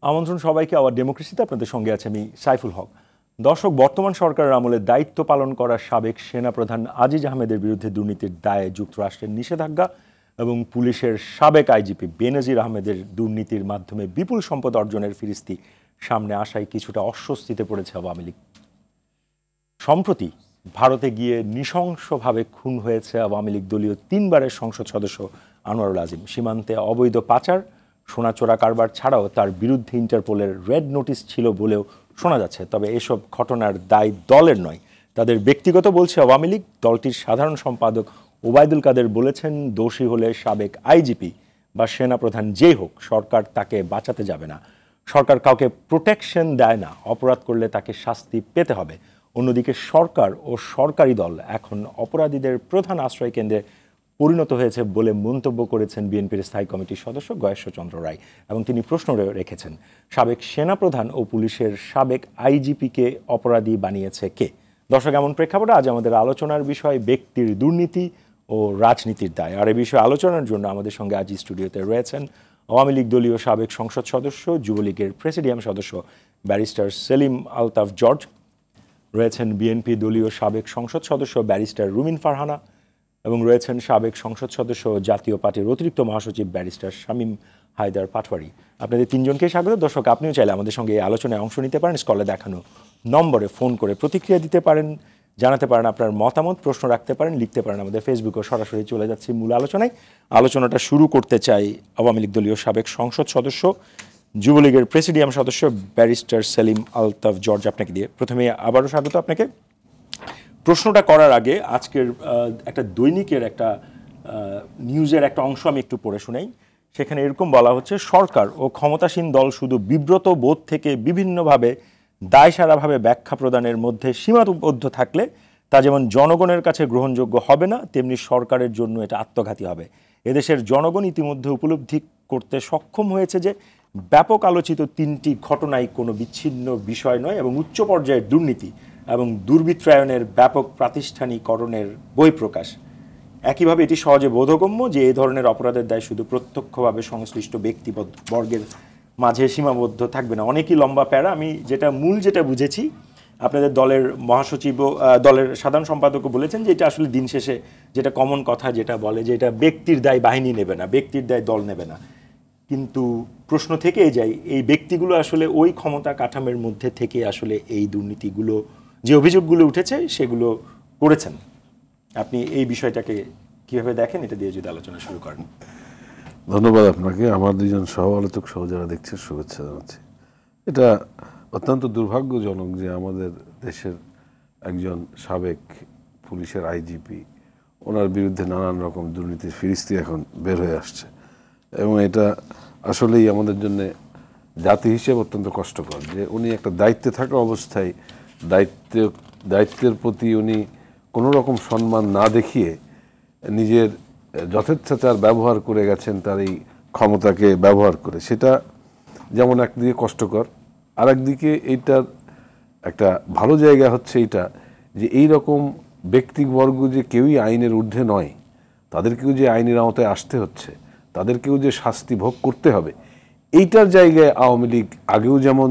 আমন্ত্রণ সবাইকে আওয়ার ডেমোক্রেসিতে আপনাদের সঙ্গে আছে আমি সাইফুল হক। দর্শক, বর্তমান সরকারের আমলে দায়িত্ব পালন করা সাবেক সেনাপ্রধান আজিজ আহমেদের বিরুদ্ধে দুর্নীতির দায়ে যুক্তরাষ্ট্রের নিষেধাজ্ঞা এবং পুলিশের সাবেক আইজিপি বেনজির আহমেদের দুর্নীতির মাধ্যমে বিপুল সম্পদ অর্জনের ফিরিস্তি সামনে আসায় কিছুটা অস্বস্তিতে পড়েছে আওয়ামী লীগ। সম্প্রতি ভারতে গিয়ে নৃশংসভাবে খুন হয়েছে আওয়ামী লীগ দলীয় 3 বারের সংসদ সদস্য আনোয়ারুল আজিম। সীমান্তে অবৈধ পাচার, সোনাচোরা কারবার ছাড়াও তার বিরুদ্ধে ইন্টারপোলের রেড নোটিশ ছিল বলেও শোনা যাচ্ছে। তবে এসব ঘটনার দায় দলের নয়, তাদের ব্যক্তিগত বলছে আওয়ামী লীগ। দলটির সাধারণ সম্পাদক ওবায়দুল কাদের বলেছেন, দোষী হলে সাবেক আইজিপি বা সেনাপ্রধান যেই হোক, সরকার তাকে বাঁচাতে যাবে না। সরকার কাউকে প্রোটেকশন দেয় না, অপরাধ করলে তাকে শাস্তি পেতে হবে। অন্যদিকে সরকার ও সরকারি দল এখন অপরাধীদের প্রধান আশ্রয় কেন্দ্রে পরিণত হয়েছে বলে মন্তব্য করেছেন বিএনপির স্থায়ী কমিটির সদস্য গয়েশ্বরচন্দ্র রায়, এবং তিনি প্রশ্ন রেখেছেন, সাবেক সেনাপ্রধান ও পুলিশের সাবেক আইজিপিকে অপরাধী বানিয়েছে কে? দর্শক, এমন প্রেক্ষাপটে আজ আমাদের আলোচনার বিষয় ব্যক্তির দুর্নীতি ও রাজনীতির দায়। আর এই বিষয়ে আলোচনার জন্য আমাদের সঙ্গে আজ স্টুডিওতে রয়েছেন আওয়ামী লীগ দলীয় সাবেক সংসদ সদস্য, যুবলীগের প্রেসিডিয়াম সদস্য ব্যারিস্টার সেলিম আলতাফ জর্জ, রয়েছেন বিএনপি দলীয় সাবেক সংসদ সদস্য ব্যারিস্টার রুমিন ফারহানা, এবং রয়েছেন সাবেক সংসদ সদস্য জাতীয় পার্টির অতিরিক্ত মহাসচিব ব্যারিস্টার শামীম হায়দার পাটোয়ারি। আপনাদের তিনজনকে স্বাগত। দর্শক, আপনিও চাইলে আমাদের সঙ্গে এই আলোচনায় অংশ নিতে পারেন। স্ক্রলে দেখানো নম্বরে ফোন করে প্রতিক্রিয়া দিতে পারেন, জানাতে পারেন আপনার মতামত, প্রশ্ন রাখতে পারেন, লিখতে পারেন আমাদের ফেসবুকে। সরাসরি চলে যাচ্ছি মূল আলোচনায়। আলোচনাটা শুরু করতে চাই আওয়ামী লীগ দলীয় সাবেক সংসদ সদস্য, যুবলীগের প্রেসিডিয়াম সদস্য ব্যারিস্টার সেলিম আলতাফ জর্জ, আপনাকে দিয়ে। প্রথমে আবারও স্বাগত আপনাকে। প্রশ্নটা করার আগে আজকের একটা দৈনিকের একটা নিউজের একটা অংশ আমি একটু পড়ে শোনাই। সেখানে এরকম বলা হচ্ছে, সরকার ও ক্ষমতাসীন দল শুধু বিব্রত বোধ থেকে বিভিন্নভাবে দায়সারাভাবে ব্যাখ্যা প্রদানের মধ্যে সীমাবদ্ধ থাকলে তা যেমন জনগণের কাছে গ্রহণযোগ্য হবে না, তেমনি সরকারের জন্য এটা আত্মঘাতী হবে। এদেশের জনগণ ইতিমধ্যে উপলব্ধি করতে সক্ষম হয়েছে যে ব্যাপক আলোচিত 3টি ঘটনাই কোনো বিচ্ছিন্ন বিষয় নয় এবং উচ্চ পর্যায়ের দুর্নীতি এবং দুর্বৃত্তায়নের ব্যাপক প্রাতিষ্ঠানিকরণের বহিঃপ্রকাশ। একইভাবে এটি সহজে বোধগম্য যে এই ধরনের অপরাধের দায় শুধু প্রত্যক্ষভাবে সংশ্লিষ্ট ব্যক্তিবর্গের মাঝে সীমাবদ্ধ থাকবে না। অনেকই লম্বা প্যারা। আমি যেটা বুঝেছি, আপনাদের দলের মহাসচিব, দলের সাধারণ সম্পাদকও বলেছেন যে এটা আসলে দিন শেষে যেটা কমন কথা যেটা বলে যে এটা ব্যক্তির দায় বাহিনী নেবে না, ব্যক্তির দায় দল নেবে না। কিন্তু প্রশ্ন থেকেই যায়, এই ব্যক্তিগুলো আসলে ওই ক্ষমতা কাঠামোর মধ্যে থেকে আসলে এই দুর্নীতিগুলো, যে অভিযোগগুলো উঠেছে সেগুলো করেছেন। আপনি এই বিষয়টাকে কিভাবে দেখেন, এটা দিয়ে যদি আলোচনা শুরু করেন। ধন্যবাদ আপনাকে। আমার দুজন সহ আলোচক সহ যারা দেখছে শুভেচ্ছা জানাচ্ছি। এটা অত্যন্ত দুর্ভাগ্যজনক যে আমাদের দেশের একজন সাবেক পুলিশের আইজিপি, ওনার বিরুদ্ধে নানান রকম দুর্নীতির ফিরিস্তি এখন বের হয়ে আসছে, এবং এটা আসলেই আমাদের জন্য জাতি হিসেবে অত্যন্ত কষ্টকর যে উনি একটা দায়িত্বে থাকা অবস্থায় দায়িত্বের প্রতি উনি কোনো রকম সম্মান না দেখিয়ে নিজের যথেচ্ছাচার ব্যবহার করে গেছেন, তার এই ক্ষমতাকে ব্যবহার করে। সেটা যেমন একদিকে কষ্টকর, আর একদিকে এইটার একটা ভালো জায়গা হচ্ছে এইটা যে এই রকম ব্যক্তিবর্গ যে কেউই আইনের ঊর্ধ্বে নয়, তাদেরকেও যে আইনের আওতায় আসতে হচ্ছে, তাদেরকেও যে শাস্তি ভোগ করতে হবে, এইটার জায়গায় আওয়ামী লীগ আগেও যেমন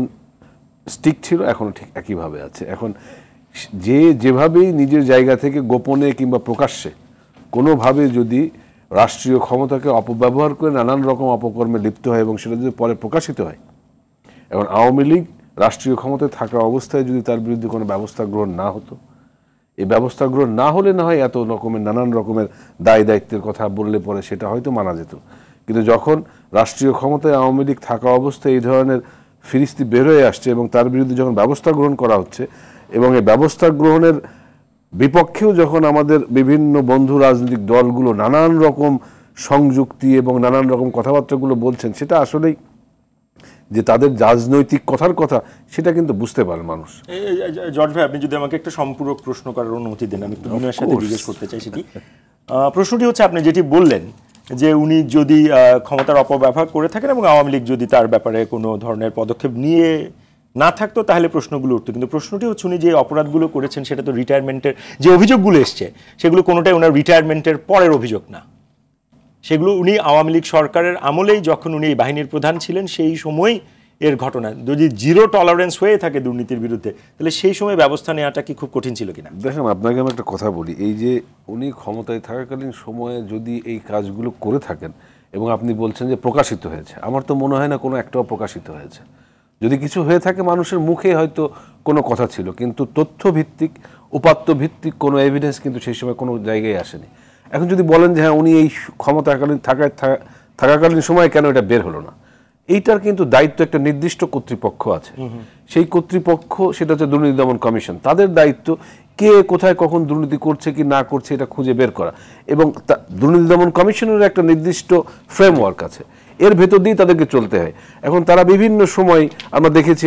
স্টিক ছিল এখনও ঠিক একইভাবে আছে। এখন যে যেভাবেই নিজের জায়গা থেকে গোপনে কিংবা প্রকাশ্যে কোনোভাবে যদি রাষ্ট্রীয় ক্ষমতাকে অপব্যবহার করে নানান রকম অপকর্মে লিপ্ত হয় এবং সেটা যদি পরে প্রকাশিত হয়, এখন আওয়ামী লীগ রাষ্ট্রীয় ক্ষমতায় থাকা অবস্থায় যদি তার বিরুদ্ধে কোনো ব্যবস্থা গ্রহণ না হতো, এই ব্যবস্থা গ্রহণ না হলে না হয় এত রকমের নানান রকমের দায় দায়িত্বের কথা বললে পরে সেটা হয়তো মানা যেত। কিন্তু যখন রাষ্ট্রীয় ক্ষমতায় আওয়ামী লীগ থাকা অবস্থায় এই ধরনের ফিরিস্তি বের হয়ে আসছে এবং তার বিরুদ্ধে যখন ব্যবস্থা গ্রহণ করা হচ্ছে, এবং এই ব্যবস্থা গ্রহণের বিপক্ষেও যখন আমাদের বিভিন্ন বন্ধু রাজনৈতিক দলগুলো নানান রকম সংযুক্তি এবং নানান রকম কথাবার্তাগুলো বলছেন, সেটা আসলেই যে তাদের রাজনৈতিক কথার কথা সেটা কিন্তু বুঝতে পারে মানুষ। জর্জ ভাই, আপনি যদি আমাকে একটা সম্পূরক প্রশ্ন করার অনুমতি দেন, আমি বিনয়ের সাথে জিজ্ঞেস করতে চাই। সেটি প্রশ্নটি হচ্ছে, আপনি যেটি বললেন যে উনি যদি ক্ষমতার অপব্যবহার করে থাকেন এবং আওয়ামী লীগ যদি তার ব্যাপারে কোনো ধরনের পদক্ষেপ নিয়ে না থাকতো তাহলে প্রশ্নগুলো উঠতো। কিন্তু প্রশ্নটি হচ্ছে, উনি যে অপরাধগুলো করেছেন সেটা তো রিটায়ারমেন্টের যে অভিযোগগুলো এসছে সেগুলো কোনোটাই ওনার রিটায়ারমেন্টের পরের অভিযোগ না। সেগুলো উনি আওয়ামী লীগ সরকারের আমলেই, যখন উনি এই বাহিনীর প্রধান ছিলেন, সেই সময় এর ঘটনা, যদি জিরো টলারেন্স হয়ে থাকে দুর্নীতির বিরুদ্ধে, তাহলে সেই সময় ব্যবস্থা নেওয়াটা কি খুব কঠিন ছিল কিনা? দেখেন, আপনাকে আমি একটা কথা বলি, এই যে উনি ক্ষমতায় থাকাকালীন সময়ে যদি এই কাজগুলো করে থাকেন এবং আপনি বলছেন যে প্রকাশিত হয়েছে, আমার তো মনে হয় না কোনো একটাও প্রকাশিত হয়েছে। যদি কিছু হয়ে থাকে মানুষের মুখে হয়তো কোনো কথা ছিল, কিন্তু তথ্য ভিত্তিক, উপাত্ত ভিত্তিক কোনো এভিডেন্স কিন্তু সেই সময় কোনো জায়গায় আসেনি। এখন যদি বলেন যে হ্যাঁ উনি এই ক্ষমতাকালীন থাকাকালীন সময় কেন এটা বের হলো না, এইটার কিন্তু দায়িত্ব একটা নির্দিষ্ট কর্তৃপক্ষ আছে। সেই কর্তৃপক্ষ সেটা হচ্ছে দুর্নীতি দমন কমিশন। তাদের দায়িত্ব কে কোথায় কখন দুর্নীতি করছে কি না করছে এটা খুঁজে বের করা, এবং দুর্নীতি দমন কমিশনের একটা নির্দিষ্ট ফ্রেমওয়ার্ক আছে, এর ভেতর দিয়ে তাদেরকে চলতে হয়। এখন তারা বিভিন্ন সময় আমরা দেখেছি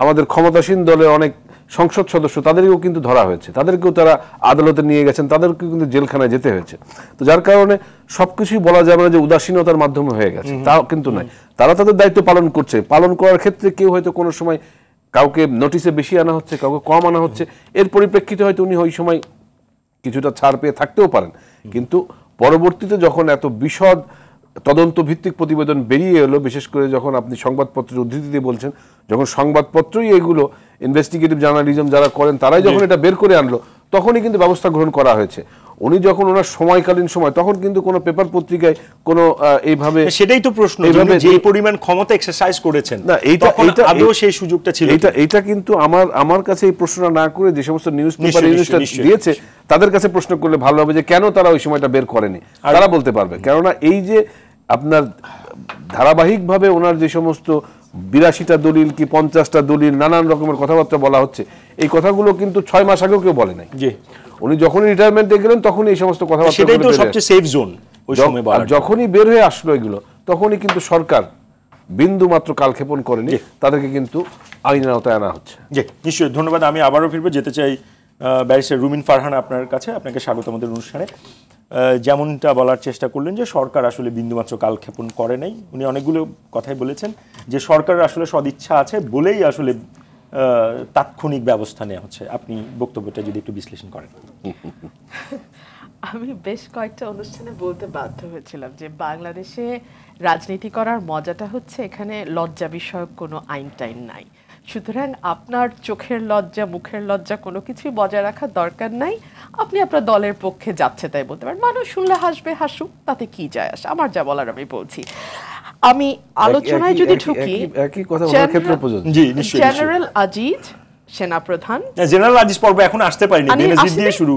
আমাদের ক্ষমতাসীন দলের অনেক সংসদ সদস্য, তাদেরকেও কিন্তু ধরা হয়েছে, তাদেরকেও তারা আদালতে নিয়ে গেছেন, তাদেরকেও কিন্তু জেলখানায় যেতে হয়েছে। তো যার কারণে সবকিছুই বলা যাবে না যে উদাসীনতার মাধ্যমে হয়ে গেছে, তাও কিন্তু নয়। তারা তাদের দায়িত্ব পালন করছে, পালন করার ক্ষেত্রে কেউ হয়তো কোনো সময় কাউকে নোটিশে বেশি আনা হচ্ছে, কাউকে কম আনা হচ্ছে, এর পরিপ্রেক্ষিতে হয়তো উনি ওই সময় কিছুটা ছাড় পেয়ে থাকতেও পারেন। কিন্তু পরবর্তীতে যখন এত বিশদ তদন্ত ভিত্তিক প্রতিবেদন বেরিয়ে এলো, বিশেষ করে যখন আপনি সংবাদপত্রের উদ্ধৃতি দিয়ে বলছেন, যখন সংবাদপত্রই এগুলো ইনভেস্টিগেটিভ জার্নালিজম যারা করেন তারাই যখন এটা বের করে আনলো, তখনই কিন্তু ব্যবস্থা গ্রহণ করা হয়েছে। উনি যখন ওনার সময়কালীন সময়, তখন কিন্তু কোনো পেপার পত্রিকায় কোনো এইভাবে, সেটাই তো প্রশ্ন, যে পরিমাণ ক্ষমতা এক্সারসাইজ করেছেন না, এইটা আদৌ সেই সুযোগটা ছিল? এইটা কিন্তু আমার কাছে এই প্রশ্নটা না করে যে সমস্ত নিউজ পেপার দিয়েছে তাদের কাছে প্রশ্ন করলে ভালো হবে, যে কেন তারা ওই সময়টা বের করেনি, তারা বলতে পারবে। কেননা এই যে আপনার ধারাবাহিকভাবে ওনার যে সমস্ত 82টা দলিল কি 50টা দলিল নানান রকমের কথাবার্তা বলা হচ্ছে, এই কথাগুলো কিন্তু 6 মাস আগেও কেউ বলে নাই। উনি যখনই রিটায়ারমেন্টে গেলেন তখনই এই সমস্ত কথাবার্তা, সেটাই তো সবচেয়ে সেফ জোন ওই সময় বলা। যখনই বের হয়ে আসলো এগুলো, তখনই কিন্তু সরকার বিন্দু মাত্র কালক্ষেপণ করেনি, তাদেরকে কিন্তু আইনের আওতায় আনা হচ্ছে। জি, নিশ্চয়ই। ধন্যবাদ। আমি আবারও ফিরবো, যেতে চাই ব্যারিস্টার রুমিন ফারহান আপনার কাছে। আপনাকে স্বাগত আমাদের অনুষ্ঠানে। যেমনটা বলার চেষ্টা করলেন যে সরকার আসলে বিন্দুমাত্র কালক্ষেপণ করে নাই, উনি অনেকগুলো কথাই বলেছেন যে সরকারের আসলে সদিচ্ছা আছে বলেই আসলে তাৎক্ষণিক ব্যবস্থা নেওয়া হচ্ছে। আপনি বক্তব্যটা যদি একটু বিশ্লেষণ করেন। আমি বেশ কয়েকটা অনুষ্ঠানে বলতে বাধ্য হয়েছিলাম যে বাংলাদেশে রাজনীতি করার মজাটা হচ্ছে এখানে লজ্জা বিষয়ক কোনো আইন টাইন নাই। সুতরাং আপনার চোখের লজ্জা, মুখের লজ্জা কোনো কিছুই বজায় রাখার দরকার নাই। আপনি আপনার দলের পক্ষে যাচ্ছে তাই বলতে পারেন, মানুষ শুনলে হাসবে, হাসুক, তাতে কি যায় আসে। আমার যা বলার আমি বলছি। আমি আলোচনায় যদি ঢুকি, জেনারেল আজিজ সেনাপ্রধান, জেনারেল আজিজ পর্ব এখন আসতে পারিনি, বেনজির দিয়ে শুরু,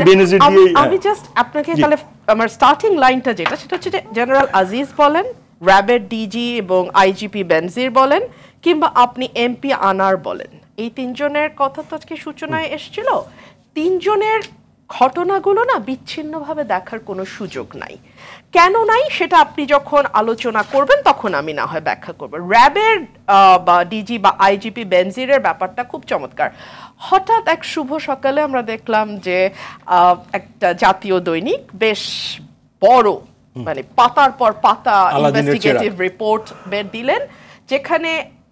বেনজির দিয়ে আমি জাস্ট আপনাকে তাহলে আমার স্টার্টিং লাইনটা যেটা, সেটা হচ্ছে যে জেনারেল আজিজ বলেন, র্যাবের ডিজি এবং আইজিপি বেনজির বলেন, কিংবা আপনি এমপি আনার বলেন, এই তিনজনের কথা তো আজকে সূচনায় এসেছিল। তিনজনের ঘটনাগুলো না বিচ্ছিন্নভাবে দেখার কোনো সুযোগ নাই। কেন নাই সেটা আপনি যখন আলোচনা করবেন তখন আমি না হয় ব্যাখ্যা করব। র্যাবের বা ডিজি বা আইজিপি বেনজিরের ব্যাপারটা খুব চমৎকার। হঠাৎ এক শুভ সকালে আমরা দেখলাম যে একটা জাতীয় দৈনিক বেশ বড়, মানে পাতার পর পাতা ইনভেস্টিগেটিভ রিপোর্ট বের দিলেন, যেখানে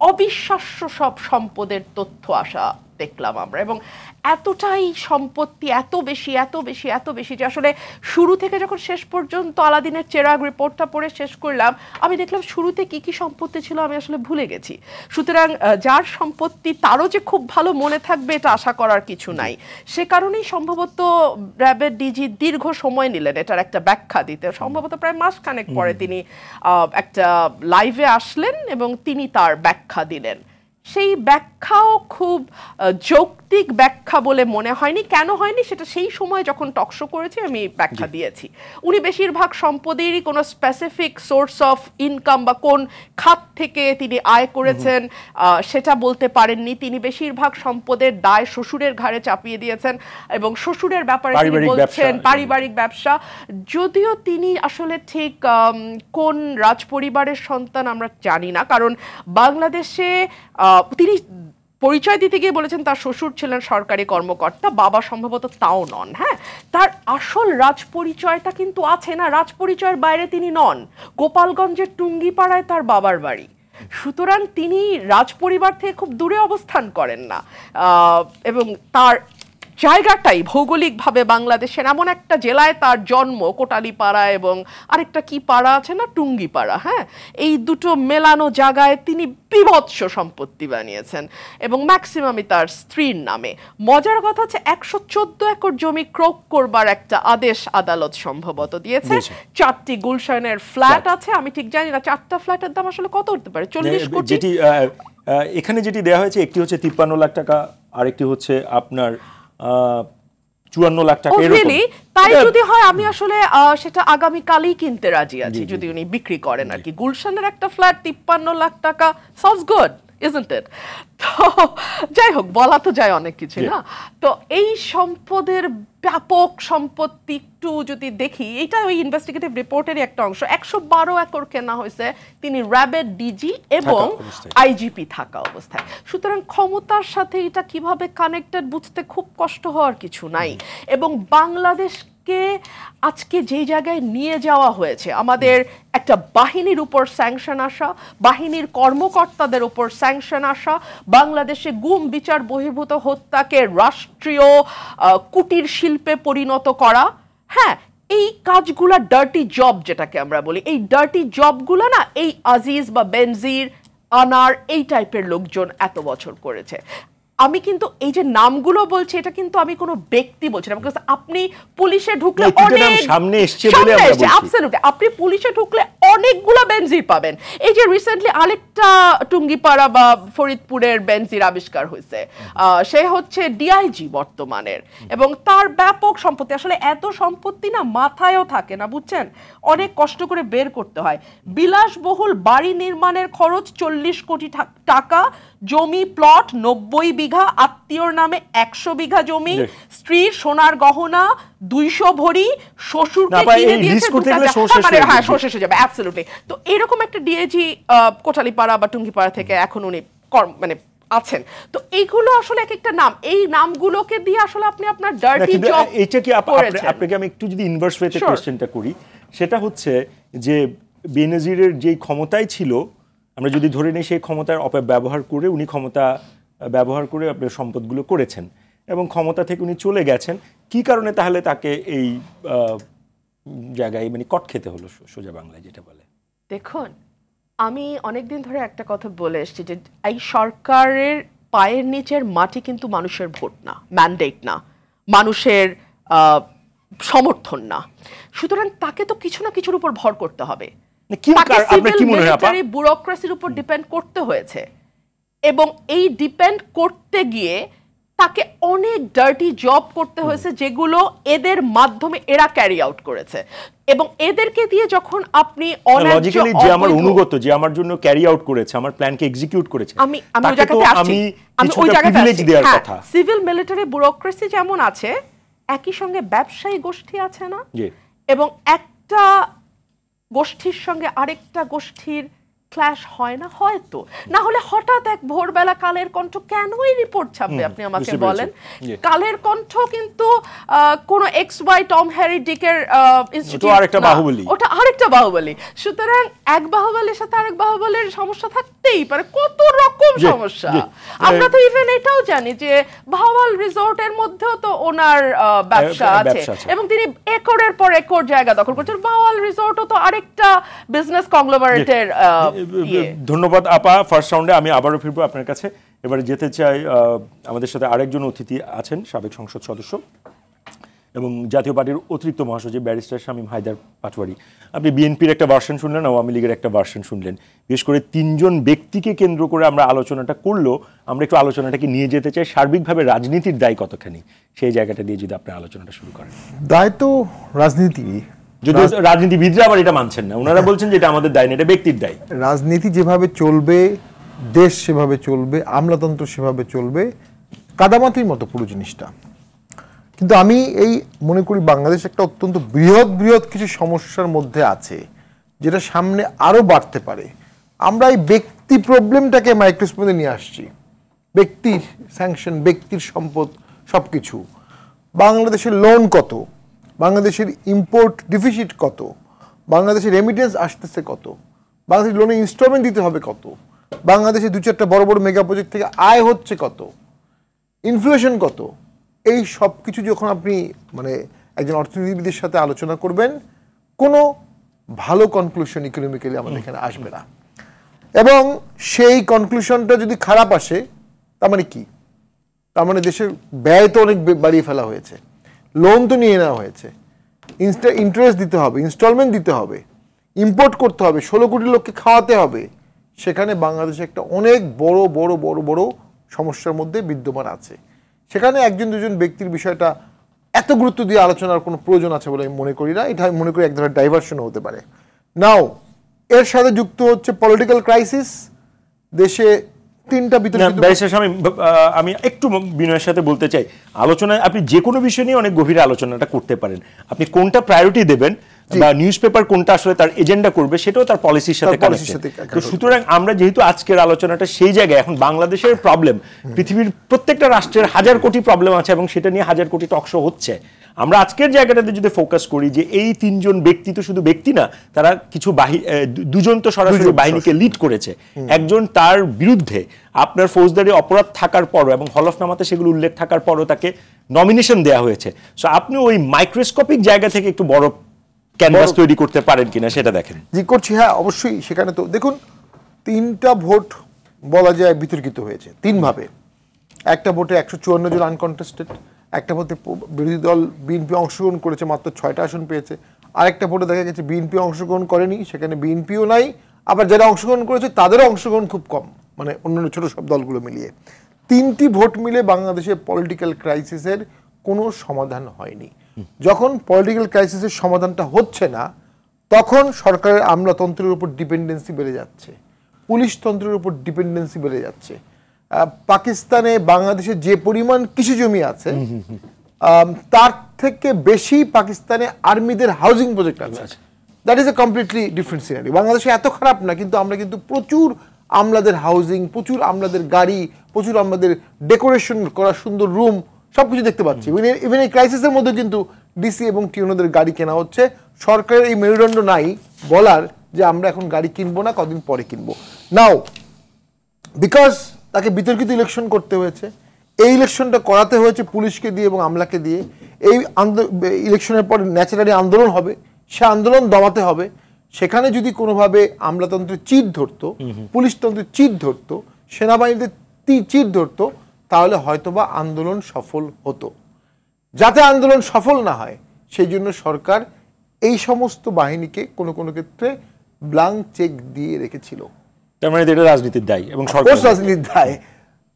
অবিশ্বাস্য সব সম্পদের তথ্য আসা দেখলাম আমরা। এবং এতটাই সম্পত্তি, এত বেশি এত বেশি এত বেশি যে আসলে শুরু থেকে যখন শেষ পর্যন্ত আলাদিনের চেরাগ রিপোর্টটা পড়ে শেষ করলাম, আমি দেখলাম শুরুতে কি কি সম্পত্তি ছিল আমি আসলে ভুলে গেছি। সুতরাং যার সম্পত্তি তারও যে খুব ভালো মনে থাকবে এটা আশা করার কিছু নাই। সে কারণেই সম্ভবত র্যাবের ডিজি দীর্ঘ সময় নিলেন এটার একটা ব্যাখ্যা দিতে। সম্ভবত প্রায় মাসখানেক পরে তিনি একটা লাইভে আসলেন এবং তিনি তার ব্যাখ্যা দিলেন। সেই ব্যাখ্যাও খুব যৌক্তিক ব্যাখ্যা বলে মনে হয়নি। কেন হয়নি সেটা সেই সময় যখন টকশো করেছি আমি ব্যাখ্যা দিয়েছি। উনি বেশিরভাগ সম্পদেরই কোনো স্পেসিফিক সোর্স অফ ইনকাম বা কোন খাত থেকে তিনি আয় করেছেন সেটা বলতে পারেননি। তিনি বেশিরভাগ সম্পদের দায় শ্বশুরের ঘাড়ে চাপিয়ে দিয়েছেন এবং শ্বশুরের ব্যাপারে তিনি বলছেন পারিবারিক ব্যবসা। যদিও তিনি আসলে ঠিক কোন রাজপরিবারের সন্তান আমরা জানি না, কারণ বাংলাদেশে তিনি পরিচয় দিতে গিয়ে বলেছেন তার শ্বশুর ছিলেন সরকারি কর্মকর্তা, বাবা সম্ভবত তাও নন। হ্যাঁ, তার আসল রাজ পরিচয়টা কিন্তু আছে না, রাজ পরিচয়ের বাইরে তিনি নন। গোপালগঞ্জের টুঙ্গিপাড়ায় তার বাবার বাড়ি। সুতরাং তিনি রাজ পরিবার থেকে খুব দূরে অবস্থান করেন না এবং তার জায়গাটাই ভৌগোলিকভাবে বাংলাদেশের এমন একটা জেলায় তার জন্ম, কোটালীপাড়া এবং আরেকটা কি পাড়া আছে না, টুঙ্গিপাড়া, হ্যাঁ, এই দুটো মেলানো জায়গায় তিনি বিভৎস সম্পত্তি বানিয়েছেন এবং ম্যাক্সিমামই তার স্ত্রীর নামে। মজার কথা হচ্ছে 114 একর জমি ক্রোক করবার একটা আদেশ আদালত সম্ভবত দিয়েছে। 4টি গুলশানের ফ্ল্যাট আছে, আমি ঠিক জানি না 4টা ফ্ল্যাটের দাম আসলে কত হতে পারে, 40 কোটি। যেটি এখানে যেটি দেওয়া হয়েছে একটি হচ্ছে 53 লাখ টাকা, আরেকটি হচ্ছে আপনার 54 লাখ টাকা। তাই যদি হয় আমি আসলে সেটা আগামীকালই কিনতে রাজি আছি, যদি উনি বিক্রি করেন আর কি। গুলশানের একটা ফ্ল্যাট 53 লাখ টাকা, সাউন্ডস গুড, isn't it? তো যাই হোক, বলা তো যায় অনেক কিছু না। তো এই সম্পদের ব্যাপক সম্পত্তি একটু যদি দেখি, এটা ওই ইনভেস্টিগেটিভ রিপোর্টেরই একটা অংশ। 112 একর কেনা হয়েছে তিনি র্যাবের ডিজি এবং আইজিপি থাকা অবস্থায়। সুতরাং ক্ষমতার সাথে এটা কিভাবে কানেক্টেড বুঝতে খুব কষ্ট হওয়ার কিছু নাই। এবং বাংলাদেশকে আজকে যেই জায়গায় নিয়ে যাওয়া হয়েছে, আমাদের একটা বাহিনীর উপর স্যাংশন আসা, বাহিনীর কর্মকর্তাদের উপর স্যাংশন আসা, বাংলাদেশে গুম বিচার বহির্ভূত হত্যাকে রাষ্ট্রীয় কুটির শিল্পে পরিণত করা, হ্যাঁ, এই কাজগুলা ডার্টি জব যেটাকে আমরা বলি, এই ডার্টি জবগুলা না এই আজিজ বা বেনজির, আনার, এই টাইপের লোকজন এত বছর করেছে। আমি কিন্তু এই যে নামগুলো বলছি, এটা কিন্তু আমি কোনো ব্যক্তি বলছি না। আপনি পুলিশে ঢুকলে সামনে এসছে বলে আমরা বলছি, অ্যাবসলিউটলি আপনি পুলিশে ঢুকলে অনেকগুলো বেনজির পাবেন। এই যে রিসেন্টলি আরেকটা টুঙ্গিপাড়া বা ফরিদপুরের বেনজির আবিষ্কার হয়েছে, সে হচ্ছে ডিআইজি বর্তমানের, এবং তার ব্যাপক সম্পত্তি। আসলে এত সম্পত্তি না মাথায়ও থাকে না, বুঝছেন, অনেক কষ্ট করে বের করতে হয়। বিলাসবহুল বাড়ি নির্মাণের খরচ 40 কোটি টাকা, জমি প্লট 90 বিঘা, আত্মীয়র নামে 100 বিঘা জমি, স্ত্রীর সোনার গহনা 200 ভরি, শ্বশুরকে কিনে দিয়েছে, হ্যাঁ শোষ শেষে যাবে, অ্যাবসলিউটলি। তো এরকম একটা ডিএজি কোটালীপাড়া বা টুঙ্গিপাড়া থেকে এখন উনি মানে আছেন। তো এইগুলো আসলে এক একটা নাম, এই নামগুলোকে দিয়ে আসলে আপনি আপনার ডার্টি জব। এটা কি আপনাকে আমি একটু যদি ইনভার্স ওয়েতে কোশ্চেনটা করি, সেটা হচ্ছে যে বেনজিরের যেই ক্ষমতায় ছিল, আমরা যদি ধরে নিই সেই ক্ষমতার অপব্যবহার করে উনি ক্ষমতা ব্যবহার করে আপনার সম্পদগুলো করেছেন এবং ক্ষমতা থেকে উনি চলে গেছেন, কি কারণে তাহলে তাকে এই জায়গায় মানে কট খেতে হলো, সোজা বাংলায় যেটা বলে? দেখুন, আমি অনেকদিন ধরে একটা কথা বলে এসেছি যে এই সরকারের পায়ের নিচের মাটি কিন্তু মানুষের ভোট না, ম্যান্ডেট না, মানুষের সমর্থন না। সুতরাং তাকে তো কিছু না কিছুর উপর ভর করতে হবে, ব্যুরোক্রেসির উপর ডিপেন্ড করতে হয়েছে, এবং এই ডিপেন্ড করতে গিয়ে তাকে অনেক ডার্টি জব করতে হয়েছে যেগুলো এদের মাধ্যমে এরা ক্যারি আউট করেছে। এবং এদেরকে দিয়ে যখন আপনি লজিক্যালি যে আমার অনুগত, যে আমার জন্য ক্যারি আউট করেছে, আমার প্ল্যানকে এক্সিকিউট করেছে, আমি ওই জায়গাতে আসছি, আমি ওই জায়গাতে আসছি। সিভিল মিলিটারি ব্যুরোক্রেসি যেমন আছে, একই সঙ্গে ব্যবসায়ী গোষ্ঠী আছে না, এবং একটা গোষ্ঠীর সঙ্গে আরেকটা গোষ্ঠীর ক্ল্যাশ হয় না, হয়তো না হলে হঠাৎ এক ভোরবেলা কালের কণ্ঠ কেনই রিপোর্ট ছাপবে, আপনি আমাকে বলেন। কালের কণ্ঠ কিন্তু কোন XY টম হ্যারি ডিকের ইনস্টিটিউট, ওটা আরেকটা বাহুবলী। সুতরাং এক বাহুবলীর সাথে আরেক বাহুবলীর সমস্যা থাকতেই পারে, কত রকম সমস্যা। আমরা তো ইভেন এটাও জানি যে ভাওয়াল রিসোর্টের মধ্যেও তো ওনার ব্যবসা আছে, এবং তিনি একরের পর একর জায়গা দখল করছেন। ভাওয়াল রিসোর্টও তো আরেকটা বিজনেস কংগ্লোমারেটের। ধন্যবাদ আপা। ফার্স্ট রাউন্ডে আমি আবারও ফিরবো আপনার কাছে। এবারে যেতে চাই, আমাদের সাথে আরেকজন অতিথি আছেন, সাবেক সংসদ সদস্য এবং জাতীয় পার্টির অতিরিক্ত মহাসচিব ব্যারিস্টার শামীম হায়দার পাটোয়ারি। আপনি বিএনপির একটা ভার্সন শুনলেন, আওয়ামী লীগের একটা ভার্সন শুনলেন। বিশেষ করে 3 জন ব্যক্তিকে কেন্দ্র করে আমরা আলোচনাটা করলো, আমরা একটু আলোচনাটাকে নিয়ে যেতে চাই সার্বিকভাবে রাজনীতির দায় কতখানি, সেই জায়গাটা দিয়ে যদি আপনি আলোচনাটা শুরু করেন। দায় তো রাজনীতি, যদি রাজনীতিবিদরা আবার এটা মানছেন না, ওনারা বলছেন যে এটা আমাদের দায় না, এটা ব্যক্তির দায়। রাজনীতি যেভাবে চলবে, দেশ সেভাবে চলবে, আমলাতন্ত্র সেভাবে চলবে, কাদামাতির মতো পুরো জিনিসটা। কিন্তু আমি এই মনে করি বাংলাদেশ একটা অত্যন্ত বৃহৎ কিছু সমস্যার মধ্যে আছে, যেটা সামনে আরো বাড়তে পারে। আমরা এই ব্যক্তি প্রবলেমটাকে মাইক্রোস্কোপে নিয়ে আসছি, ব্যক্তির স্যাংশন, ব্যক্তির সম্পদ, সবকিছু। বাংলাদেশের লোন কত, বাংলাদেশের ইম্পোর্ট ডিফিসিট কত, বাংলাদেশের রেমিটেন্স আসতেছে কত, বাংলাদেশের লোনে ইনস্টলমেন্ট দিতে হবে কত, বাংলাদেশে 2-4টা বড় বড় মেগা প্রজেক্ট থেকে আয় হচ্ছে কত, ইনফ্লেশন কত, এই সব কিছু যখন আপনি মানে একজন অর্থনীতিবিদের সাথে আলোচনা করবেন, কোনো ভালো কনক্লুশন ইকোনমিক্যালি আমাদের এখানে আসবে না। এবং সেই কনক্লুশনটা যদি খারাপ আসে, তার মানে কি? তার মানে দেশের ব্যয় তো অনেক বাড়িয়ে ফেলা হয়েছে, লোন তো নিয়ে নেওয়া হয়েছে, ইন্টারেস্ট দিতে হবে, ইনস্টলমেন্ট দিতে হবে, ইম্পোর্ট করতে হবে, 16 কোটি লোককে খাওয়াতে হবে। সেখানে বাংলাদেশে একটা অনেক বড় বড় বড় বড় সমস্যার মধ্যে বিদ্যমান আছে। সেখানে একজন দুজন ব্যক্তির বিষয়টা এত গুরুত্ব দিয়ে আলোচনার কোনো প্রয়োজন আছে বলে আমি মনে করি না। এটা আমি মনে করি এক ধরনের ডাইভার্সন হতে পারে। নাও এর সাথে যুক্ত হচ্ছে পলিটিক্যাল ক্রাইসিস। দেশে তিনটা আমি একটু বিনয়ের সাথে বলতে চাই, আলোচনায় আপনি যে কোনো বিষয় নিয়ে অনেক গভীর আলোচনাটা করতে পারেন। আপনি কোনটা প্রায়োরিটি দেবেন বা নিউজ পেপার কোনটা আসলে তার এজেন্ডা করবে, সেটাও তার পলিসির সাথে কানেক্টেড। তো সুতরাং আমরা যেহেতু আজকের আলোচনাটা সেই জায়গায়, এখন বাংলাদেশের প্রবলেম পৃথিবীর প্রত্যেকটা রাষ্ট্রের হাজার কোটি প্রবলেম আছে এবং সেটা নিয়ে হাজার কোটি টক শো হচ্ছে। আমরা আজকের জায়গাটাতে যদি ফোকাস করি যে এই তিনজন ব্যক্তি তো শুধু ব্যক্তি না, তারা কিছু দুজন তো সরাসরি বাহিনীকে লিড করেছে। একজন তার বিরুদ্ধে আপনার ফৌজদারি অপরাধ থাকার পরও এবং হলফনামাতে সেগুলো উল্লেখ থাকার পরও তাকে নমিনেশন দেওয়া হয়েছে। সো আপনি ওই মাইক্রোস্কোপিক জায়গা থেকে একটু বড় ক্যানভাস তৈরি করতে পারেন কিনা সেটা দেখেন। জি করছি, হ্যাঁ অবশ্যই। সেখানে তো দেখুন, তিনটা ভোট বলা যায় বিতর্কিত হয়েছে তিনভাবে। একটা ভোটে 154 জন আনকন্টেস্টেড, একটা ভোটে বিরোধী দল বিএনপি অংশগ্রহণ করেছে, মাত্র 6টা আসন পেয়েছে। আরেকটা ভোটে দেখা গেছে বিএনপি অংশগ্রহণ করেনি, সেখানে বিএনপিও নাই, আবার যারা অংশগ্রহণ করেছে তাদেরও অংশগ্রহণ খুব কম, মানে অন্যান্য ছোট সব দলগুলো মিলিয়ে। তিনটি ভোট মিলে বাংলাদেশের পলিটিক্যাল ক্রাইসিসের কোনো সমাধান হয়নি। যখন পলিটিক্যাল ক্রাইসিসের সমাধানটা হচ্ছে না, তখন সরকারের আমলাতন্ত্রের উপর ডিপেন্ডেন্সি বেড়ে যাচ্ছে, পুলিশতন্ত্রের উপর ডিপেন্ডেন্সি বেড়ে যাচ্ছে। পাকিস্তানে বাংলাদেশে যে পরিমাণ কৃষি জমি আছে, তার থেকে বেশি পাকিস্তানে আর্মিদের হাউজিং প্রজেক্ট আছে। That is a completely different scenery. বাংলাদেশে এত খারাপ না, কিন্তু আমরা কিন্তু প্রচুর আমলাদের হাউজিং, প্রচুর আমলাদের গাড়ি, প্রচুর আমলাদের ডেকোরেশন করা সুন্দর রুম সবকিছু দেখতে পাচ্ছি। ইভেন এই ক্রাইসিসের মধ্যে কিন্তু ডিসি এবং টিউনোদের গাড়ি কেনা হচ্ছে। সরকারের এই মেরুদণ্ড নাই বলার যে আমরা এখন গাড়ি কিনবো না, কদিন পরে কিনবো। নাও বিকজ তাকে বিতর্কিত ইলেকশন করতে হয়েছে, এই ইলেকশনটা করাতে হয়েছে পুলিশকে দিয়ে এবং আমলাকে দিয়ে। এই ইলেকশনের পরে ন্যাচারালি আন্দোলন হবে, সে আন্দোলন দমাতে হবে। সেখানে যদি কোনোভাবে আমলাতন্ত্রের চিট ধরতো, পুলিশতন্ত্রের চিট ধরতো, সেনাবাহিনীদের চিট ধরতো, তাহলে হয়তোবা আন্দোলন সফল হতো। যাতে আন্দোলন সফল না হয় সেই জন্য সরকার এই সমস্ত বাহিনীকে কোনো কোনো ক্ষেত্রে ব্ল্যাঙ্ক চেক দিয়ে রেখেছিল। তার মানে এটা রাজনীতির দায় এবং রাজনীতির দায়,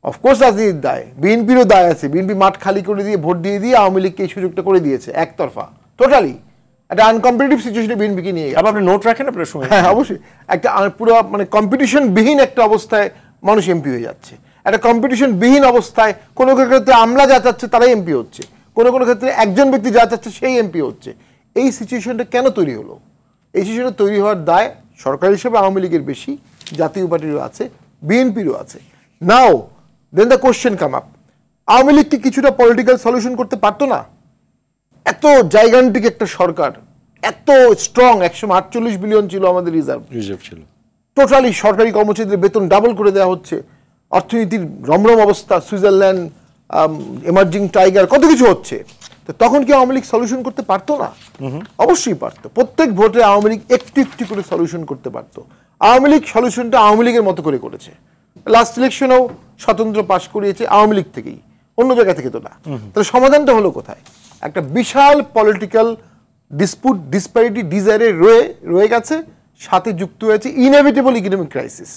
অফকোর্স রাজনীতির দায়। বিএনপিরও দায় আছে। বিএনপি মাঠ খালি করে দিয়ে ভোট দিয়ে দিয়ে আওয়ামী লীগকে এই সুযোগটা করে দিয়েছে একতরফা, টোটালি একটা আনকম্পিটিটিভ সিচুয়েশনে বিএনপিকে নিয়ে। আপনি নোট রাখেন আপনার সময়? হ্যাঁ অবশ্যই। একটা পুরো মানে কম্পিটিশন বিহীন একটা অবস্থায় মানুষ এমপি হয়ে যাচ্ছে। একটা কম্পিটিশন বিহীন অবস্থায় কোনো কোনো ক্ষেত্রে আমলা যা চাচ্ছে তারাই এমপি হচ্ছে, কোনো কোনো ক্ষেত্রে একজন ব্যক্তি যা চাচ্ছে সেই এমপি হচ্ছে। এই সিচুয়েশনটা কেন তৈরি হলো? এই সিচুয়েশনটা তৈরি হওয়ার দায় সরকার হিসেবে আওয়ামী লীগের বেশি, জাতীয় পার্টিরও আছে, বিএনপিরও আছে। Now then the question come up, Awami League কি কিছুটা পলিটিক্যাল সলিউশন করতে পারতো না? এত জাইগান্টিক একটা সরকার, এত স্ট্রং, 148 বিলিয়ন ছিল আমাদের রিজার্ভ ছিল। টোটালি সরকারি কর্মচারীদের বেতন ডাবল করে দেওয়া হচ্ছে, অর্থনীতির রমরম অবস্থা, সুইজারল্যান্ড, এমার্জিং টাইগার, কত কিছু হচ্ছে। তো তখন কি আওয়ামী লীগ সলিউশন করতে পারতো না? অবশ্যই পারতো। প্রত্যেক ভোটে আওয়ামী লীগ একটি একটি করে সলিউশন করতে পারতো। আওয়ামী লীগ সলিউশনটা আওয়ামী লীগের মতো করে করেছে। লাস্ট ইলেকশনেও স্বতন্ত্র পাশ করিয়েছে আওয়ামী লীগ থেকেই, অন্য জায়গা থেকে তো না। তাহলে সমাধানটা হলো কোথায়? একটা বিশাল পলিটিক্যাল ডিসপুট, ডিসপ্যারিটি, ডিজায়ারে রয়ে গেছে, সাথে যুক্ত হয়েছে ইনএভিটেবল ইকোনমিক ক্রাইসিস।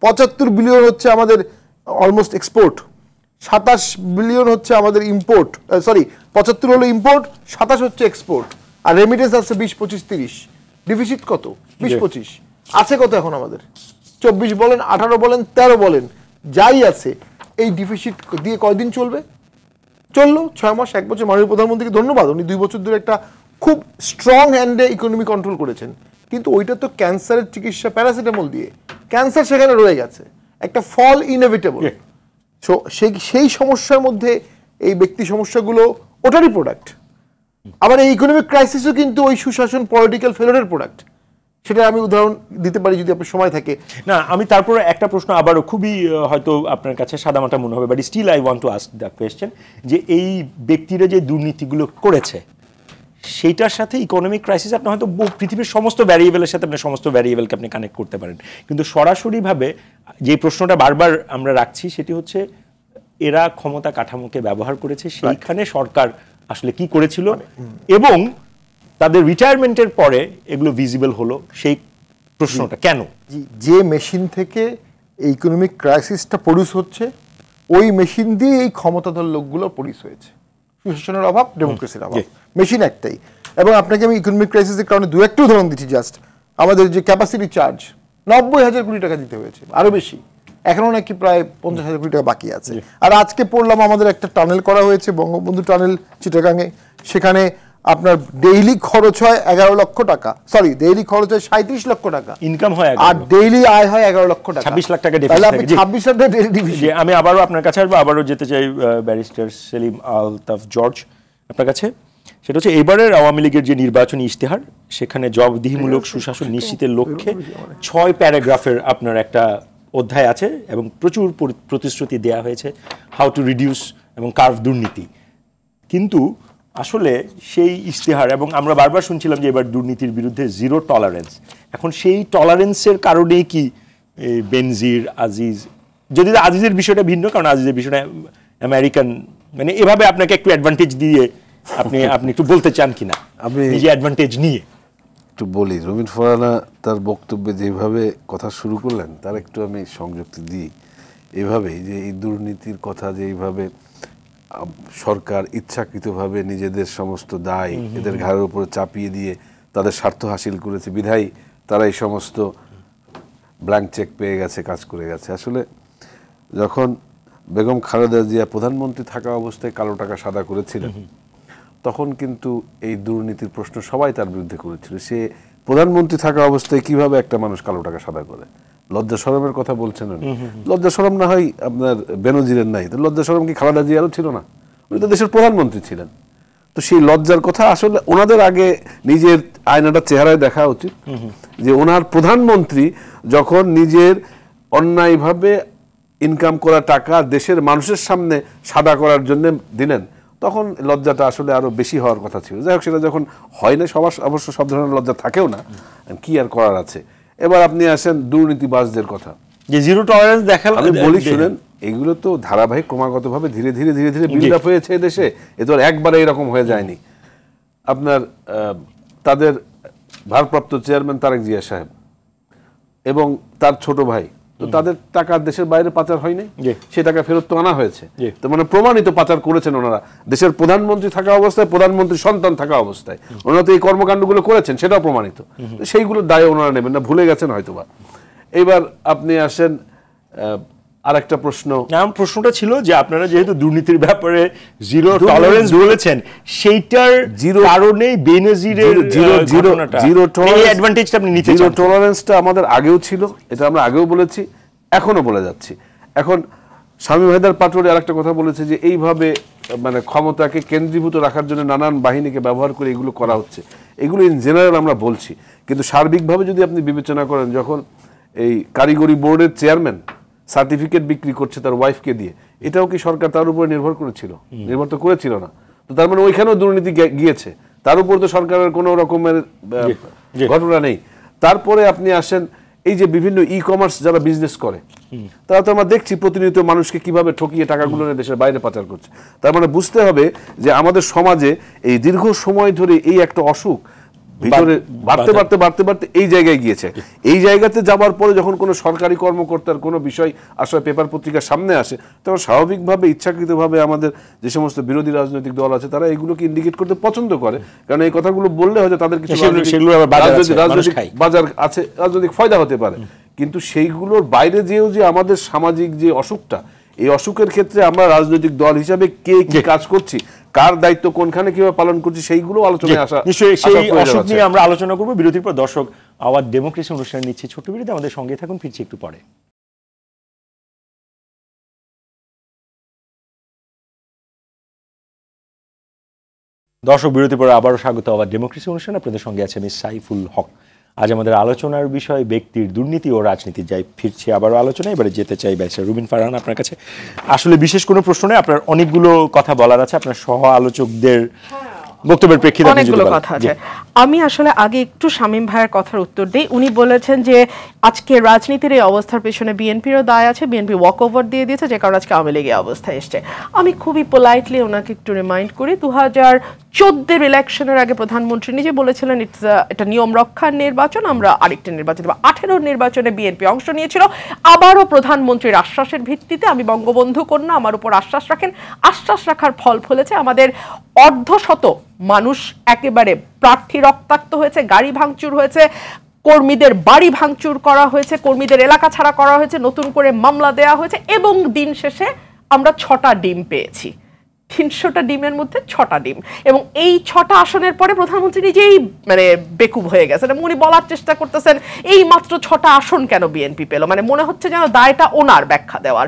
75 বিলিয়ন হচ্ছে আমাদের অলমোস্ট এক্সপোর্ট, 27 বিলিয়ন হচ্ছে আমাদের ইম্পোর্ট, 75 হলো ইম্পোর্ট, 27 হচ্ছে এক্সপোর্ট, আর রেমিটেন্স আছে 20, 25, 30। ডিফিসিট কত? 20, 25 আছে কত এখন আমাদের? 24 বলেন, 18 বলেন, 13 বলেন, যাই আছে, এই ডিফিসিট দিয়ে কয়দিন চলবে? চললো 6 মাস, 1 বছর। মাননীয় প্রধানমন্ত্রীকে ধন্যবাদ, উনি 2 বছর ধরে একটা খুব স্ট্রং হ্যান্ডে ইকোনমি কন্ট্রোল করেছেন। কিন্তু ওইটা তো ক্যান্সারের চিকিৎসা প্যারাসিটামল দিয়ে, ক্যান্সার সেখানে রয়ে গেছে, একটা ফল ইনএভিটেবল। সেই সমস্যার মধ্যে এই ব্যক্তি সমস্যাগুলো ওটারই প্রোডাক্ট। আবার এই ইকোনমিক ক্রাইসিসও কিন্তু ওই সুশাসন, পলিটিক্যাল ফেলোরের প্রোডাক্ট। সেটা আমি উদাহরণ দিতে পারি যদি আপনার সময় থাকে। না, আমি তারপরে একটা প্রশ্ন আবারও খুবই হয়তো আপনার কাছে সাদামাটা মনে হবে, but still I want to ask the question, যে এই ব্যক্তিরা যে দুর্নীতিগুলো করেছে সেইটার সাথে ইকোনমিক ক্রাইসিস আপনি হয়তো পৃথিবীর সমস্ত ভ্যারিয়েবলের সাথে আপনি সমস্ত ভ্যারিয়েবলকে আপনি কানেক্ট করতে পারেন, কিন্তু সরাসরিভাবে যে প্রশ্নটা বারবার আমরা রাখছি সেটি হচ্ছে এরা ক্ষমতা কাঠামোকে ব্যবহার করেছে, সেইখানে সরকার আসলে কি করেছিল এবং তাদের রিটায়ারমেন্টের পরে এগুলো ভিজিবল হলো, সেই প্রশ্নটা কেন? যে মেশিন থেকে এই ইকোনমিক ক্রাইসিসটা প্রডিউস হচ্ছে ওই মেশিন দিয়ে এই ক্ষমতাধর লোকগুলো প্রডিউস হয়েছে। সুশাসনের অভাব, ডেমোক্রেসির অভাব, মেশিন একটাই। এবং আপনাকে আমি ইকোনমিক ক্রাইসিসের কারণে দু একটা উদাহরণ দিচ্ছি। জাস্ট আমাদের যে ক্যাপাসিটি চার্জ 90,000 কোটি টাকা দিতে হয়েছে, আরো বেশি, এখনো নাকি প্রায় 50,000 কোটি টাকা বাকি আছে। আর আজকে পড়লাম আমাদের একটা টানেল করা হয়েছে, বঙ্গবন্ধু টানেল চিটাগাঙে, সেখানে আপনার ডেইলি খরচ হয় 11 লক্ষ টাকা, সরি ডেইলি খরচ হয় 37 লক্ষ টাকা, ইনকাম হয় আর ডেইলি আয় হয় 11 লক্ষ টাকা, 26 লাখ টাকা তাহলে আপনি 26 লাখ টাকা ডেইলি ডিভিশন। আমি আবারও আপনার কাছে আসবো, আবারও যেতে চাই ব্যারিস্টার সেলিম আলতাফ জর্জ আপনার কাছে। সেটা হচ্ছে এবারের আওয়ামী লীগের যে নির্বাচনী ইশতেহার, সেখানে জবাবদিহিমূলক সুশাসন নিশ্চিতের লক্ষ্যে 6 প্যারাগ্রাফের আপনার একটা অধ্যায় আছে এবং প্রচুর প্রতিশ্রুতি দেয়া হয়েছে হাউ টু রিডিউস এবং কার্ভ দুর্নীতি। কিন্তু আসলে সেই ইশতেহার, এবং আমরা বারবার শুনছিলাম যে এবার দুর্নীতির বিরুদ্ধে জিরো টলারেন্স, এখন সেই টলারেন্সের কারণেই কি বেনজির, আজিজ, যদি আজিজের বিষয়টা ভিন্ন, কারণ আজিজের বিষয়টা আমেরিকান, মানে এভাবে আপনাকে একটু অ্যাডভান্টেজ দিয়ে আপনি একটু বলতে চান কিনা আমি নিজে অ্যাডভান্টেজ নিয়ে? একটু বলি, রবিন ফারহানা তার বক্তব্যে যেভাবে কথা শুরু করলেন তার একটু আমি সংযুক্তি দিই এভাবেই, যে এই দুর্নীতির কথা যে এইভাবে সরকার ইচ্ছাকৃতভাবে নিজেদের সমস্ত দায় এদের ঘাড়ের উপরে চাপিয়ে দিয়ে তাদের স্বার্থ হাসিল করেছে, বিধায় তারা এই সমস্ত ব্ল্যাঙ্ক চেক পেয়ে গেছে, কাজ করে গেছে। আসলে যখন বেগম খালেদা জিয়া প্রধানমন্ত্রী থাকা অবস্থায় কালো টাকা সাদা করেছিলেন, তখন কিন্তু এই দুর্নীতির প্রশ্ন সবাই তার বিরুদ্ধে করেছিল। সে প্রধানমন্ত্রী থাকা অবস্থায় কিভাবে একটা মানুষ কালো টাকা সাদা করে? লজ্জা শরমের কথা বলছেন উনি। লজ্জা শরম না হয় আপনার বেনজিরের নাই, তো লজ্জা শরম কি খালেদা জিয়ারও ছিল না? উনি তো দেশের প্রধানমন্ত্রী ছিলেন। তো সেই লজ্জার কথা আসলে ওনাদের আগে নিজের আয়নাটা চেহারায় দেখা উচিত, যে ওনার প্রধানমন্ত্রী যখন নিজের অন্যায়ভাবে ইনকাম করা টাকা দেশের মানুষের সামনে সাদা করার জন্য দিলেন, তখন লজ্জাটা আসলে আরো বেশি হওয়ার কথা ছিল। যাই হোক, সেটা যখন হয় না, সবার অবশ্য সব ধরনের লজ্জা থাকেও না, কি আর করার আছে। এবার আপনি আসেন দুর্নীতিবাজদের কথা, যে জিরো টলারেন্স দেখাল। আমি বলি শুনেন, এগুলো তো ধারাবাহিক ক্রমাগতভাবে ধীরে ধীরে ধীরে ধীরে বিল্ড আপ হয়েছে দেশে, এ তো আর একবারে এরকম হয়ে যায়নি। আপনার তাদের ভারপ্রাপ্ত চেয়ারম্যান তারেক জিয়া সাহেব এবং তার ছোট ভাই, তো তাদের টাকা দেশের বাইরে পাচার হয়নি, সে টাকা ফেরত তো আনা হয়েছে। তো মানে প্রমাণিত পাচার করেছেন ওনারা, দেশের প্রধানমন্ত্রী থাকা অবস্থায়, প্রধানমন্ত্রী সন্তান থাকা অবস্থায় ওনারা তো এই কর্মকাণ্ডগুলো করেছেন, সেটাও প্রমাণিত। সেইগুলোর দায় ওনারা নেবেন না, ভুলে গেছেন হয়তোবা। এইবার আপনি আসেন আরেকটা প্রশ্ন। প্রশ্নটা ছিল যে আপনারা যেহেতু দুর্নীতির ব্যাপারে জিরো টলারেন্স বলেছেন, সেইটার কারণেই বেনজিরের জিরো টলারেন্সটা আমাদের আগেও ছিল, এটা আমরা আগেও বলেছি, এখনো বলে যাচ্ছি। এখন শামীম হায়দার পাটোয়ারি আরেকটা কথা বলেছে যে এইভাবে মানে ক্ষমতাকে কেন্দ্রীভূত রাখার জন্য নানান বাহিনীকে ব্যবহার করে এগুলো করা হচ্ছে। এগুলো ইন জেনারেল আমরা বলছি, কিন্তু সার্বিকভাবে যদি আপনি বিবেচনা করেন, যখন এই কারিগরি বোর্ডের চেয়ারম্যান সার্টিফিকেট বিক্রি করছে তার ওয়াইফকে দিয়ে, এটাও কি সরকার তার উপরে নির্ভর করেছিল? নির্ভর তো করেছিল না। তো তার মানে ওইখানেও দুর্নীতি গিয়েছে, তার উপর তো সরকারের কোনো রকমের ঘটনা নেই। তারপরে আপনি আসেন এই যে বিভিন্ন ই কমার্স যারা বিজনেস করে, তারা তো আমরা দেখছি প্রতিনিয়ত মানুষকে কিভাবে ঠকিয়ে টাকাগুলো দেশের বাইরে পাচার করছে। তার মানে বুঝতে হবে যে আমাদের সমাজে এই দীর্ঘ সময় ধরে এই একটা অসুখ ভিতরে বাড়তে বাড়তে বাড়তে বাড়তে এই জায়গায় গিয়েছে। এই জায়গাতে যাবার পরে যখন কোনো সরকারি কর্মকর্তার কোনো বিষয় আসলে পেপার পত্রিকার সামনে আসে, তখন স্বাভাবিকভাবে ইচ্ছাকৃতভাবে আমাদের যে সমস্ত বিরোধী রাজনৈতিক দল আছে তারা এগুলোকে ইন্ডিকেট করতে পছন্দ করে, কারণ এই কথাগুলো বললে হয়তো তাদের কিছু রাজনৈতিক বাজার আছে, রাজনৈতিক ফায়দা হতে পারে। কিন্তু সেইগুলোর বাইরে যেও যে আমাদের সামাজিক যে অসুখটা, এই অসুখের ক্ষেত্রে আমরা রাজনৈতিক দল হিসাবে কে কি কাজ করছি, কার দায়িত্ব কোনখানে কিভাবে পালন করছি, সেইগুলো আলোচনায় আসা। নিশ্চয়ই সেই অসুখ নিয়ে আমরা আলোচনা করব বিরতির পর। দর্শক, আওয়ার ডেমোক্রেসি অনুষ্ঠান নিচ্ছে ছোট্ট বিরতি, আমাদের সঙ্গে থাকুন, ফিরছি একটু পরে। দর্শক, বিরতির পরে আবারও স্বাগত আওয়ার ডেমোক্রেসি অনুষ্ঠান। আপনাদের সঙ্গে আছে আমি সাইফুল হক। আজ আমাদের আলোচনার বিষয় ব্যক্তির দুর্নীতি ও রাজনীতি। যাই ফিরছি আবারও আলোচনা, এবারে যেতে চাই ব্যারিস্টার রুবিন ফারহান আপনার কাছে। আসলে বিশেষ কোনো প্রশ্ন নেই, আপনার অনেকগুলো কথা বলার আছে, আপনার সহ আলোচকদের বক্তব্যের প্রেক্ষিতে অনেকগুলো কথা আছে। আমি আসলে আগে একটু শামীম ভাইয়ের কথার উত্তর দিই। উনি বলেছেন যে আজকে রাজনীতির এই অবস্থার পেছনে বিএনপিরও দায় আছে, বিএনপি ওয়াক ওভার দিয়ে দিয়েছে, যে কারণে আজকে আওয়ামী লীগ এই অবস্থায় এসছে। আমি খুবই পোলাইটলি ওনাকে একটু রিমাইন্ড করি, 2014 ইলেকশনের আগে প্রধানমন্ত্রী নিজে বলেছিলেন এটা নিয়ম রক্ষার নির্বাচন, আমরা আরেকটা নির্বাচন, 18 নির্বাচনে বিএনপি অংশ নিয়েছিল। আবারও প্রধানমন্ত্রীর আশ্বাসের ভিত্তিতে আমি বঙ্গবন্ধু কন্যা, আমার উপর আশ্বাস রাখেন, আশ্বাস রাখার ফল ফলেছে আমাদের অর্ধশত মানুষ একেবারে প্রার্থী রক্তাক্ত হয়েছে, গাড়ি ভাঙচুর হয়েছে, কর্মীদের বাড়ি ভাঙচুর করা হয়েছে, কর্মীদের এলাকা ছাড়া করা হয়েছে, নতুন করে মামলা দেয়া হয়েছে, এবং দিন শেষে আমরা 6টা ডিম পেয়েছি। 300টা ডিমের মধ্যে 6টা ডিম, এবং এই 6টা আসনের পরে প্রধানমন্ত্রী নিজেই মানে বেকুব হয়ে গেছেন এবং উনি বলার চেষ্টা করতেছেন এই মাত্র 6টা আসন কেন বিএনপি পেল, মানে মনে হচ্ছে যেন দায়টা ওনার ব্যাখ্যা দেওয়ার।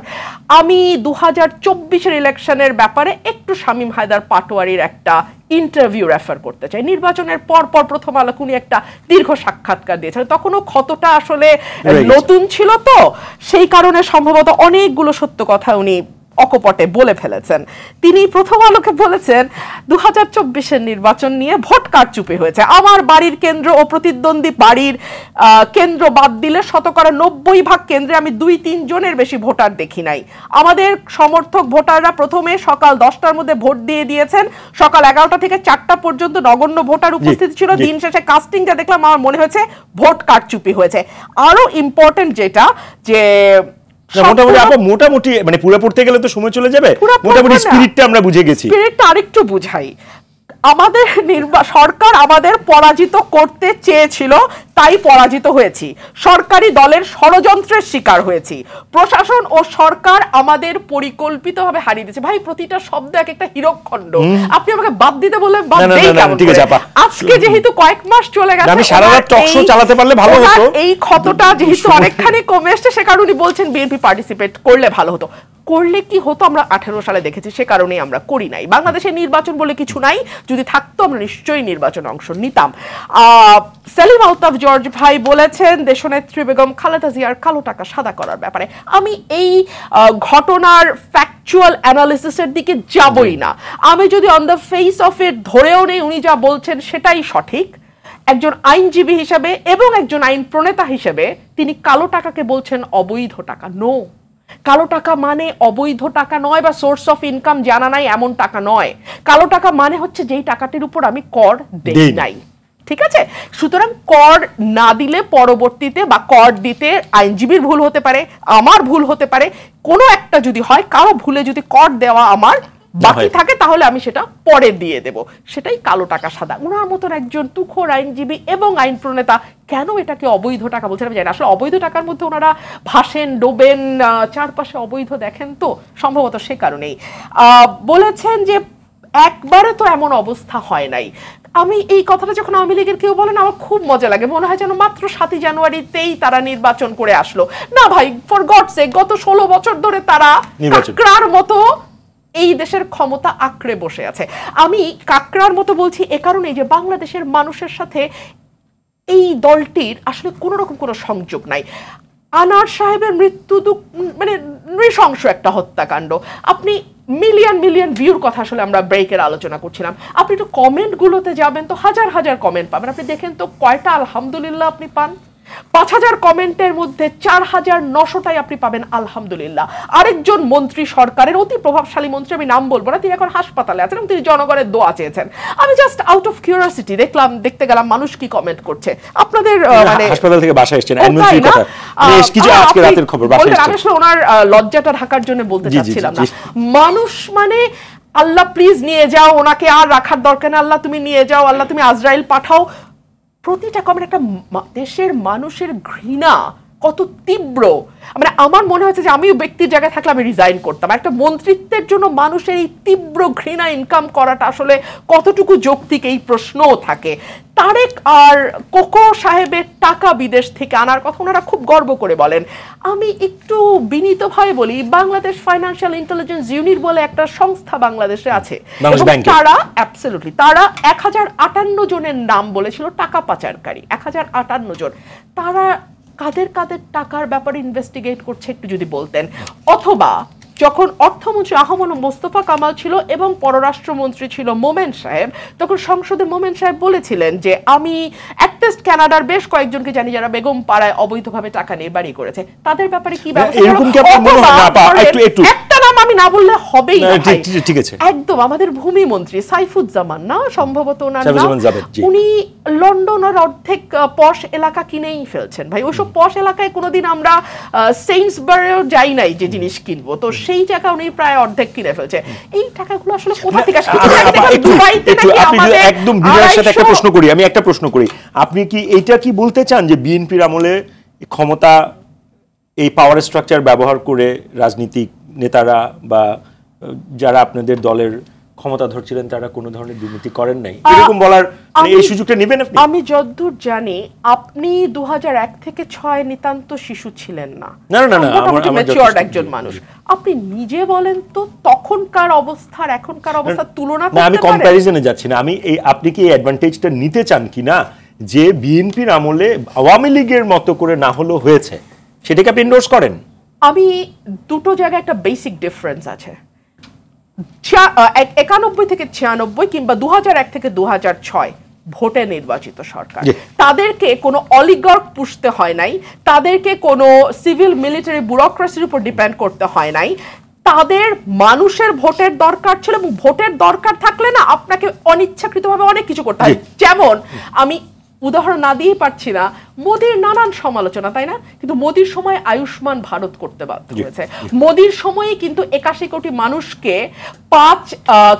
আমি 2024 ইলেকশনের ব্যাপারে একটু শামীম হায়দার পাটোয়ারির একটা ইন্টারভিউ রেফার করতে চাই। নির্বাচনের পর প্রথম আলোকে উনি একটা দীর্ঘ সাক্ষাৎকার দিয়েছিলেন, তখনও ক্ষতটা আসলে নতুন ছিল, তো সেই কারণে সম্ভবত অনেকগুলো সত্য কথা উনি অকপটে বলে ফেলেছেন। তিনি প্রথম আলোকে বলেছেন 2024 নির্বাচন নিয়ে ভোট কারচুপি হয়েছে, আমার বাড়ির কেন্দ্র ও প্রতিদ্বন্দ্বী বাড়ির কেন্দ্র বাদ দিলে 90% কেন্দ্রে আমি 2-3 জনের বেশি ভোটার দেখি নাই। আমাদের সমর্থক ভোটাররা প্রথমে সকাল 10টার মধ্যে ভোট দিয়ে দিয়েছেন, সকাল 11টা থেকে 4টা পর্যন্ত নগণ্য ভোটার উপস্থিত ছিল, দিন শেষে কাস্টিংটা দেখলাম আমার মনে হয়েছে ভোট কারচুপি হয়েছে। আরো ইম্পর্টেন্ট যেটা, যে মোটামুটি মানে পুরো পড়তে গেলে তো সময় চলে যাবে, মোটামুটি স্পিরিটটা আমরা বুঝে গেছি। স্পিরিটটা আরেকটু বুঝাই, আমাদের সরকার আমাদের পরাজিত করতে চেয়েছিল, তাই পরাজিত হয়েছি। সরকারি দলের ষড়যন্ত্রের শিকার হয়েছি। প্রশাসন ও সরকার আমাদের পরিকল্পিতভাবে হারিয়ে দিয়েছে। ভাই, প্রতিটা শব্দ এক একটা হীরকখণ্ড। আপনি আমাকে বাদ দিতে বললে বাদ দেই কেমন করে? আজকে যেহেতু কয়েক মাস চলে গেছে, আমি সারা রাত টক শো চালাতে পারলে ভালো হতো। এই ক্ষতটা যেহেতু অনেকখানি কমে আসছে, সে কারণে উনি বলছেন বিএনপি পার্টিসিপেট করলে ভালো হতো। করলে কি হতো আমরা 18 সালে দেখেছি, সে কারণেই আমরা করি নাই। বাংলাদেশে নির্বাচন বলে কিছু নাই, যদি থাকতো আমরা নিশ্চয়ই নির্বাচনে অংশ নিতাম। সেলিম আলতাফ জর্জ ভাই বলেছেন দেশনেত্রী বেগম খালেদা জিয়ার কালো টাকা সাদা করার ব্যাপারে। আমি এই ঘটনার ফ্যাকচুয়াল অ্যানালিসিসের দিকে যাবই না। আমি যদি on the face of it ধরেও নেই উনি যা বলছেন সেটাই সঠিক, একজন আইনজীবী হিসেবে এবং একজন আইন প্রণেতা হিসেবে তিনি কালো টাকাকে বলছেন অবৈধ টাকা। নো, কালো টাকা মানে অবৈধ টাকা নয়, বা সোর্স অফ ইনকাম জানা নাই এমন টাকা নয়। কালো টাকা মানে হচ্ছে যেই টাকাটির উপর আমি কর দেই নাই, ঠিক আছে? সুতরাং কর না দিলে পরবর্তীতে, বা কর দিতে আইনজীবীর ভুল হতে পারে, আমার ভুল হতে পারে, কোনো একটা যদি হয়, কারো ভুলে যদি কর দেওয়া আমার বাকি থাকে, তাহলে আমি সেটা পরে দিয়ে দেব, সেটাই কালো টাকা সাদা। ওনার মতন একজন তুখোর আইনজীবী এবং আইন প্রণেতা কেন এটাকে অবৈধ টাকা বলছেন আমি জানি না। আসলে অবৈধ টাকার মধ্যে ওনারা ভাসেন, ডোবেন, চারপাশে অবৈধ দেখেন, তো সম্ভবত সে কারণেই বলেছেন যে একবারে তো এমন অবস্থা হয় নাই। আমি এই কথাটা যখন আওয়ামী লীগের কেউ বলেন আমার খুব মজা লাগে, মনে হয় যেন মাত্র 7ই জানুয়ারিতেই তারা নির্বাচন করে আসলো। না ভাই, ফর গডস সেক, গত 16 বছর ধরে তারা কাকড়ার মতো এই দেশের ক্ষমতা আঁকড়ে বসে আছে। আমি কাকড়ার মতো বলছি এ কারণেই যে বাংলাদেশের মানুষের সাথে এই দলটির আসলে কোনো রকম কোনো সংযোগ নাই। আনার সাহেবের মৃত্যু মানে নৃশংস একটা হত্যাকাণ্ড। আপনি মিলিয়ন মিলিয়ন ভিউর কথা আসলে আমরা ব্রেকের আলোচনা করছিলাম, আপনি একটু কমেন্টগুলোতে যাবেন তো হাজার হাজার কমেন্ট পাবেন। আপনি দেখেন তো কয়টা আলহামদুলিল্লাহ আপনি পান? 5000 কমেন্টের মধ্যে 4900টাই আপনি পাবেন আলহামদুলিল্লাহ। আরেকজন মন্ত্রী, সরকারের অতি প্রভাবশালী মন্ত্রী, আমি নাম বলবো না, তিনি এখন হাসপাতালে আছেন এবং তিনি জনগণের দোয়া চেয়েছেন। আমি জাস্ট আউট অফ কিউরিওসিটি দেখতে গেলাম মানুষ কি কমেন্ট করছে। আপনাদের মানে হাসপাতাল থেকে বাসায় এসেছেন এমনই কথা বেশ কিছু আজকে রাতের খবর বাসায় এসেছে। আমি আসলে ওনার লজ্জাটা ঢাকার জন্য বলতে চাচ্ছিলাম না। মানুষ মানে আল্লাহ প্লিজ নিয়ে যাও, ওনাকে আর রাখার দরকার নেই, আল্লাহ তুমি নিয়ে যাও, আল্লাহ তুমি আজরাইল পাঠাও। প্রতিটা কমেন্ট একটা দেশের মানুষের ঘৃণা কত তীব্র, মানে আমার মনে হচ্ছে যে আমিও ব্যক্তির জায়গায় থাকলে আমি রিজাইন করতাম। একটা মন্ত্রিত্বের জন্য মানুষের এই তীব্র ঘৃণা ইনকাম করাটা আসলে কতটুকু যৌক্তিক, এই প্রশ্নও থাকে। তারেক আর কোকো সাহেবের টাকা বিদেশ থেকে আনার কথা ওনারা খুব গর্ব করে বলেন। আমি একটু বিনীতভাবে বলি, বাংলাদেশ ফাইন্যান্সিয়াল ইন্টেলিজেন্স ইউনিট বলে একটা সংস্থা বাংলাদেশে আছে, তারা অ্যাবসলিউটলি তারা 1058 জনের নাম বলেছিল টাকা পাচারকারী, 1058 জন। তারা কাদের কাদের টাকার ব্যাপারে ইনভেস্টিগেট করছে একটু যদি বলতেন। অথবা যখন অর্থমন্ত্রী আহমদ মোস্তফা কামাল ছিল এবং পররাষ্ট্রমন্ত্রী ছিল মোমেন সাহেব, তখন সংসদে মোমেন সাহেব বলেছিলেন যে আমি অ্যাটলিস্ট কানাডার বেশ কয়েকজনকে জানি যারা বেগম পাড়ায় অবৈধভাবে টাকা নিয়ে বাড়ি করেছে, তাদের ব্যাপারে কি একটা নাম আমি না বললে হবেই না। ঠিক আছে, একদম আমাদের ভূমিমন্ত্রী সাইফুজ্জামান না সম্ভবত ওনার নাম, উনি লন্ডনের অর্ধেক পশ এলাকা কিনেই ফেলছেন ভাই। ওইসব পশ এলাকায় কোনোদিন আমরা সেইন্সবারেও যাই নাই যে জিনিস কিনবো, তো সেই টাকা উনি প্রায় অর্ধেক কিনে ফেলছে। এই টাকাগুলো আসলে কোথা থেকে আসছে? একদম বিনয়ের সাথে একটা প্রশ্ন করি, আমি একটা প্রশ্ন করি, আপনি কি এইটা কি বলতে চান যে বিএনপির আমলে ক্ষমতা এই পাওয়ার স্ট্রাকচার ব্যবহার করে রাজনীতিক নেতারা বা যারা আপনাদের দলের ক্ষমতা ধরছিলেন তারা কোনো ধরনের দুর্নীতি করেন নাই, এরকম বলার এই সুযোগটা নেবেন আপনি? আমি যতদূর জানি আপনি 2001 থেকে 6 নিতান্ত শিশু ছিলেন না। না না না, আমার ম্যাচিউরড একজন মানুষ। আপনি নিজে বলেন তো তখনকার অবস্থার এখনকার অবস্থার তুলনা করতে পারেন? আমি কম্প্যারিজনে যাচ্ছি না, আমি এই আপনি কি এই অ্যাডভান্টেজটা নিতে চান কিনা যে বিএনপির আমলে আওয়ামী লীগের মতো করে না হলেও হয়েছে, সেটাকে আপনি এন্ডোর্স করেন? আমি দুটো জায়গায় একটা বেসিক ডিফারেন্স আছে। 91 থেকে 96 কিংবা 2001 থেকে 2006 ভোটে নির্বাচিত সরকার, তাদেরকে কোনো অলিগার্ক পুষতে হয় নাই, তাদেরকে কোনো সিভিল মিলিটারি ব্যুরোক্রেসির উপর ডিপেন্ড করতে হয় নাই। তাদের মানুষের ভোটের দরকার ছিল, এবং ভোটের দরকার থাকলে না আপনাকে অনিচ্ছাকৃতভাবে অনেক কিছু করতে হয়। যেমন আমি উদাহরণ না দিয়েই পারছি না, মোদির নানান সমালোচনা, তাই না? কিন্তু মোদির সময় আয়ুষ্মান ভারত করতে বাধ্য হয়েছে। মোদির সময়ে কিন্তু 81 কোটি মানুষকে 5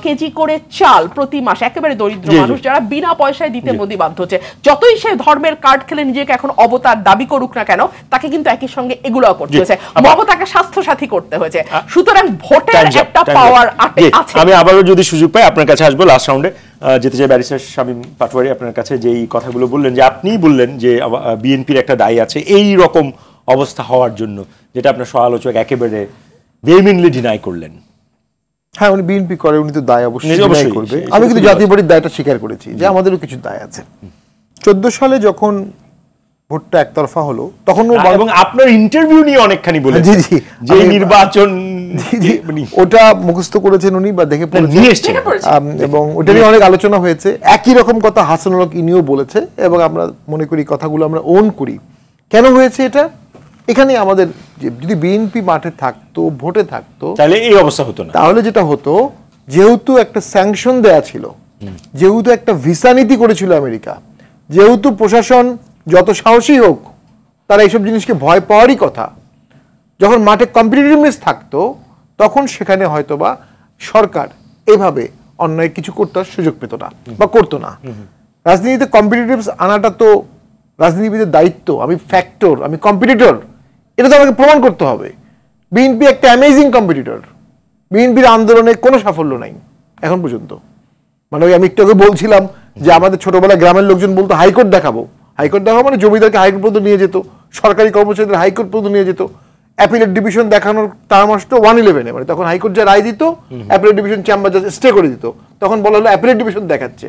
কেজি করে চাল প্রতি মাসে, একেবারে দরিদ্র মানুষ যারা বিনা পয়সায় দিতে মোদি বাধ্য হচ্ছে। যতই সে ধর্মের কার্ড খেলে নিজেকে এখন অবতার দাবি করুক না কেন, তাকে কিন্তু একই সঙ্গে এগুলোও করতে হয়েছে। মমতাকে স্বাস্থ্য সাথী করতে হয়েছে। সুতরাং ভোটের একটা পাওয়ার আছে। আমি আবারও যদি সুযোগ পাই আপনার কাছে আসবো লাস্ট রাউন্ডে, যেতে চাই ব্যারিস্টার শামীম পাটোয়ারি আপনার কাছে, যেই কথাগুলো বললেন যে আপনিই বললেন যে বিএনপির একটা দায়ী আছে এই রকম অবস্থা হওয়ার জন্য, যেটা আপনার সমালোচক একেবারে ভেহেমেন্টলি ডিনাই করলেন। হ্যাঁ, উনি বিএনপি করে, উনি তো দায় অবশ্যই করবে। আমি কিন্তু জাতীয় পার্টির দায়টা স্বীকার করেছি যে আমাদেরও কিছু দায় আছে। 14 সালে যখন ভোটটা একতরফা হলো তখন, এবং আপনার ইন্টারভিউ নিয়ে অনেকখানি বলেছেন যে নির্বাচন ওটা মুখস্থ করেছেন উনি বা দেখে পড়েছেন, এবং ওটা নিয়ে অনেক আলোচনা হয়েছে। একই রকম কথা হাসানুল হক ইনিও বলেছে, এবং আমরা মনে করি কথাগুলো আমরা ওন করি। কেন হয়েছে এটা? এখানে আমাদের যদি বিএনপি মাঠে থাকতো, ভোটে থাকতো, তাহলে এই অবস্থা হতো না। তাহলে যেটা হতো, যেহেতু একটা স্যাংশন দেয়া ছিল, যেহেতু একটা ভিসা নীতি করেছিল আমেরিকা, যেহেতু প্রশাসন যত সাহসী হোক তারা এইসব জিনিসকে ভয় পাওয়ারই কথা, যখন মাঠে কম্পিটিটিভনেস থাকতো তখন সেখানে হয়তোবা সরকার এভাবে অন্যায় কিছু করতে সুযোগ পেত না বা করতো না। রাজনীতিতে কম্পিটিটিভ আনাটা তো রাজনীতিবিদের দায়িত্ব। আমি ফ্যাক্টর, আমি কম্পিটিটর, এটা তো আমাকে প্রমাণ করতে হবে। বিএনপি একটা অ্যামেজিং কম্পিটিটর। বিএনপির আন্দোলনে কোনো সাফল্য নাই এখন পর্যন্ত। মানে ওই আমি একটু আগে বলছিলাম যে আমাদের ছোটবেলায় গ্রামের লোকজন বলতো হাইকোর্ট দেখাবো, হাইকোর্ট দেখাবো মানে জমিদারকে হাইকোর্ট পর্যন্ত নিয়ে যেত, সরকারি কর্মচারীদের হাইকোর্ট পর্যন্ত নিয়ে যেত। অ্যাপিলেট ডিভিশন দেখানোর টার্ম আসতো 111-এ, মানে তখন হাইকোর্ট যা রায় দিত অ্যাপিলেট ডিভিশন চেম্বার যা স্টে করে দিত, তখন বলা হলো অ্যাপিলেট ডিভিশন দেখাচ্ছে।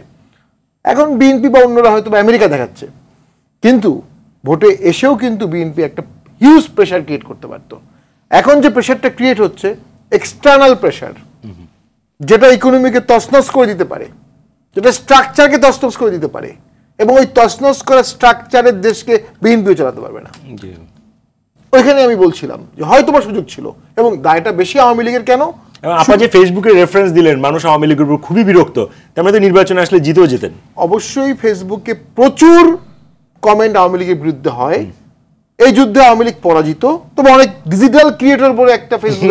এখন বিএনপি বা অন্যরা হয়তো আমেরিকা দেখাচ্ছে। কিন্তু ভোটে এসেও কিন্তু বিএনপি একটা হিউজ প্রেশার ক্রিয়েট করতে পারতো। এখন যে প্রেশারটা ক্রিয়েট হচ্ছে এক্সটার্নাল প্রেশার, যেটা ইকোনমিকে তছনছ করে দিতে পারে, যেটা স্ট্রাকচারকে তছনছ করে দিতে পারে, এবং ওই তছনছ করা স্ট্রাকচারের দেশকে বিএনপিও চালাতে পারবে না। ওইখানে আমি বলছিলাম যে হয়তো বা সুযোগ ছিল, এবং দায়টা বেশি আওয়ামী লীগের। কেন? আপনারা যে ফেসবুকে রেফারেন্স দিলেন মানুষ আওয়ামী লীগের উপর খুবই বিরক্ত, তার মানে নির্বাচনে আসলে জিতেও যেতেন। অবশ্যই ফেসবুকে প্রচুর কমেন্ট আওয়ামী লীগের বিরুদ্ধে হয়। এই যুদ্ধে আওয়ামী লীগ পরাজিত, তবে অনেক ডিজিটাল ক্রিয়েটর বলে একটা ফেসবুক,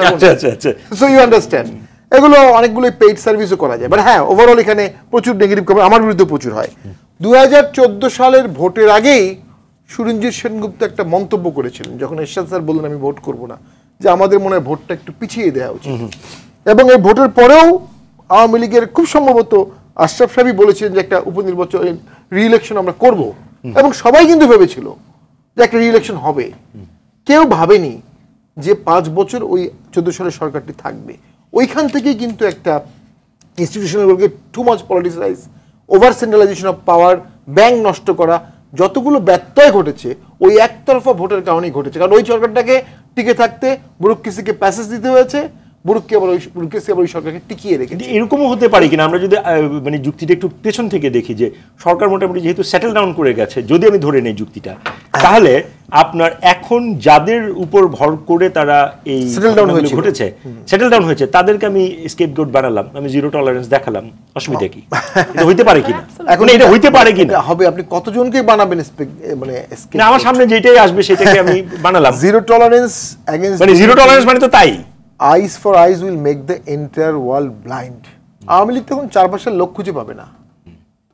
সো ইউ আন্ডারস্ট্যান্ড, এগুলো অনেকগুলো পেইড সার্ভিসও করা যায়। বাট হ্যাঁ, ওভারঅল এখানে প্রচুর নেগেটিভ কমেন্ট আমার বিরুদ্ধে প্রচুর হয়। 2014 সালের ভোটের আগেই সুরঞ্জিত সেনগুপ্ত একটা মন্তব্য করেছিলেন যখন এরশাদ স্যার বললেন আমি ভোট করব না, যে আমাদের মনে হয় ভোটটা একটু পিছিয়ে দেওয়া উচিত। এবং এই ভোটের পরেও আওয়ামী লীগের খুব সম্ভবত আশরাফ সাহেবই বলেছিলেন যে একটা উপনির্বাচন রি-ইলেকশন আমরা করব, এবং সবাই কিন্তু ভেবেছিল যে একটা রি-ইলেকশন হবে। কেউ ভাবেনি যে 5 বছর ওই 14 সালের সরকারটি থাকবে। ওইখান থেকেই কিন্তু একটা ইনস্টিটিউশনগুলোকে too much politicize, over centralization of power, bank নষ্ট করা, যতগুলো ব্যত্যয় ঘটেছে ওই একতরফা ভোটের কারণেই ঘটেছে। কারণ ওই সরকারটাকে টিকে থাকতে বুরুক্কিসিকে প্যাসেজ দিতে হয়েছে, বুরুক্কিসি আবার ওই সরকারকে টিকিয়ে রেখেছে। এরকমও হতে পারে কিনা আমরা যদি মানে যুক্তিটা একটু পেছন থেকে দেখি, যে সরকার মোটামুটি যেহেতু সেটেল ডাউন করে গেছে, যদি আমি ধরে নেই যুক্তিটা, তাহলে আপনার এখন যাদের উপর ভর করে তারা এই ঘটেছে সেটেল ডাউন হয়েছে, তাদেরকে আমি স্কেপগোট বানালাম, আমি জিরো টলারেন্স দেখালাম, অসুবিধা কি? এটা হইতে পারে কিনা? এখন এটা হইতে পারে কিনা? হবে। আপনি কতজনকে বানাবেন? মানে না, আমার সামনে যেটাই আসবে সেটাকে আমি বানালাম। জিরো টলারেন্স এগেইনস্ট, মানে জিরো টলারেন্স মানে তো তাই, eyes for eyes will make the entire world blind। Awami League তখন 4-5 লোক খুঁজে পাবে না,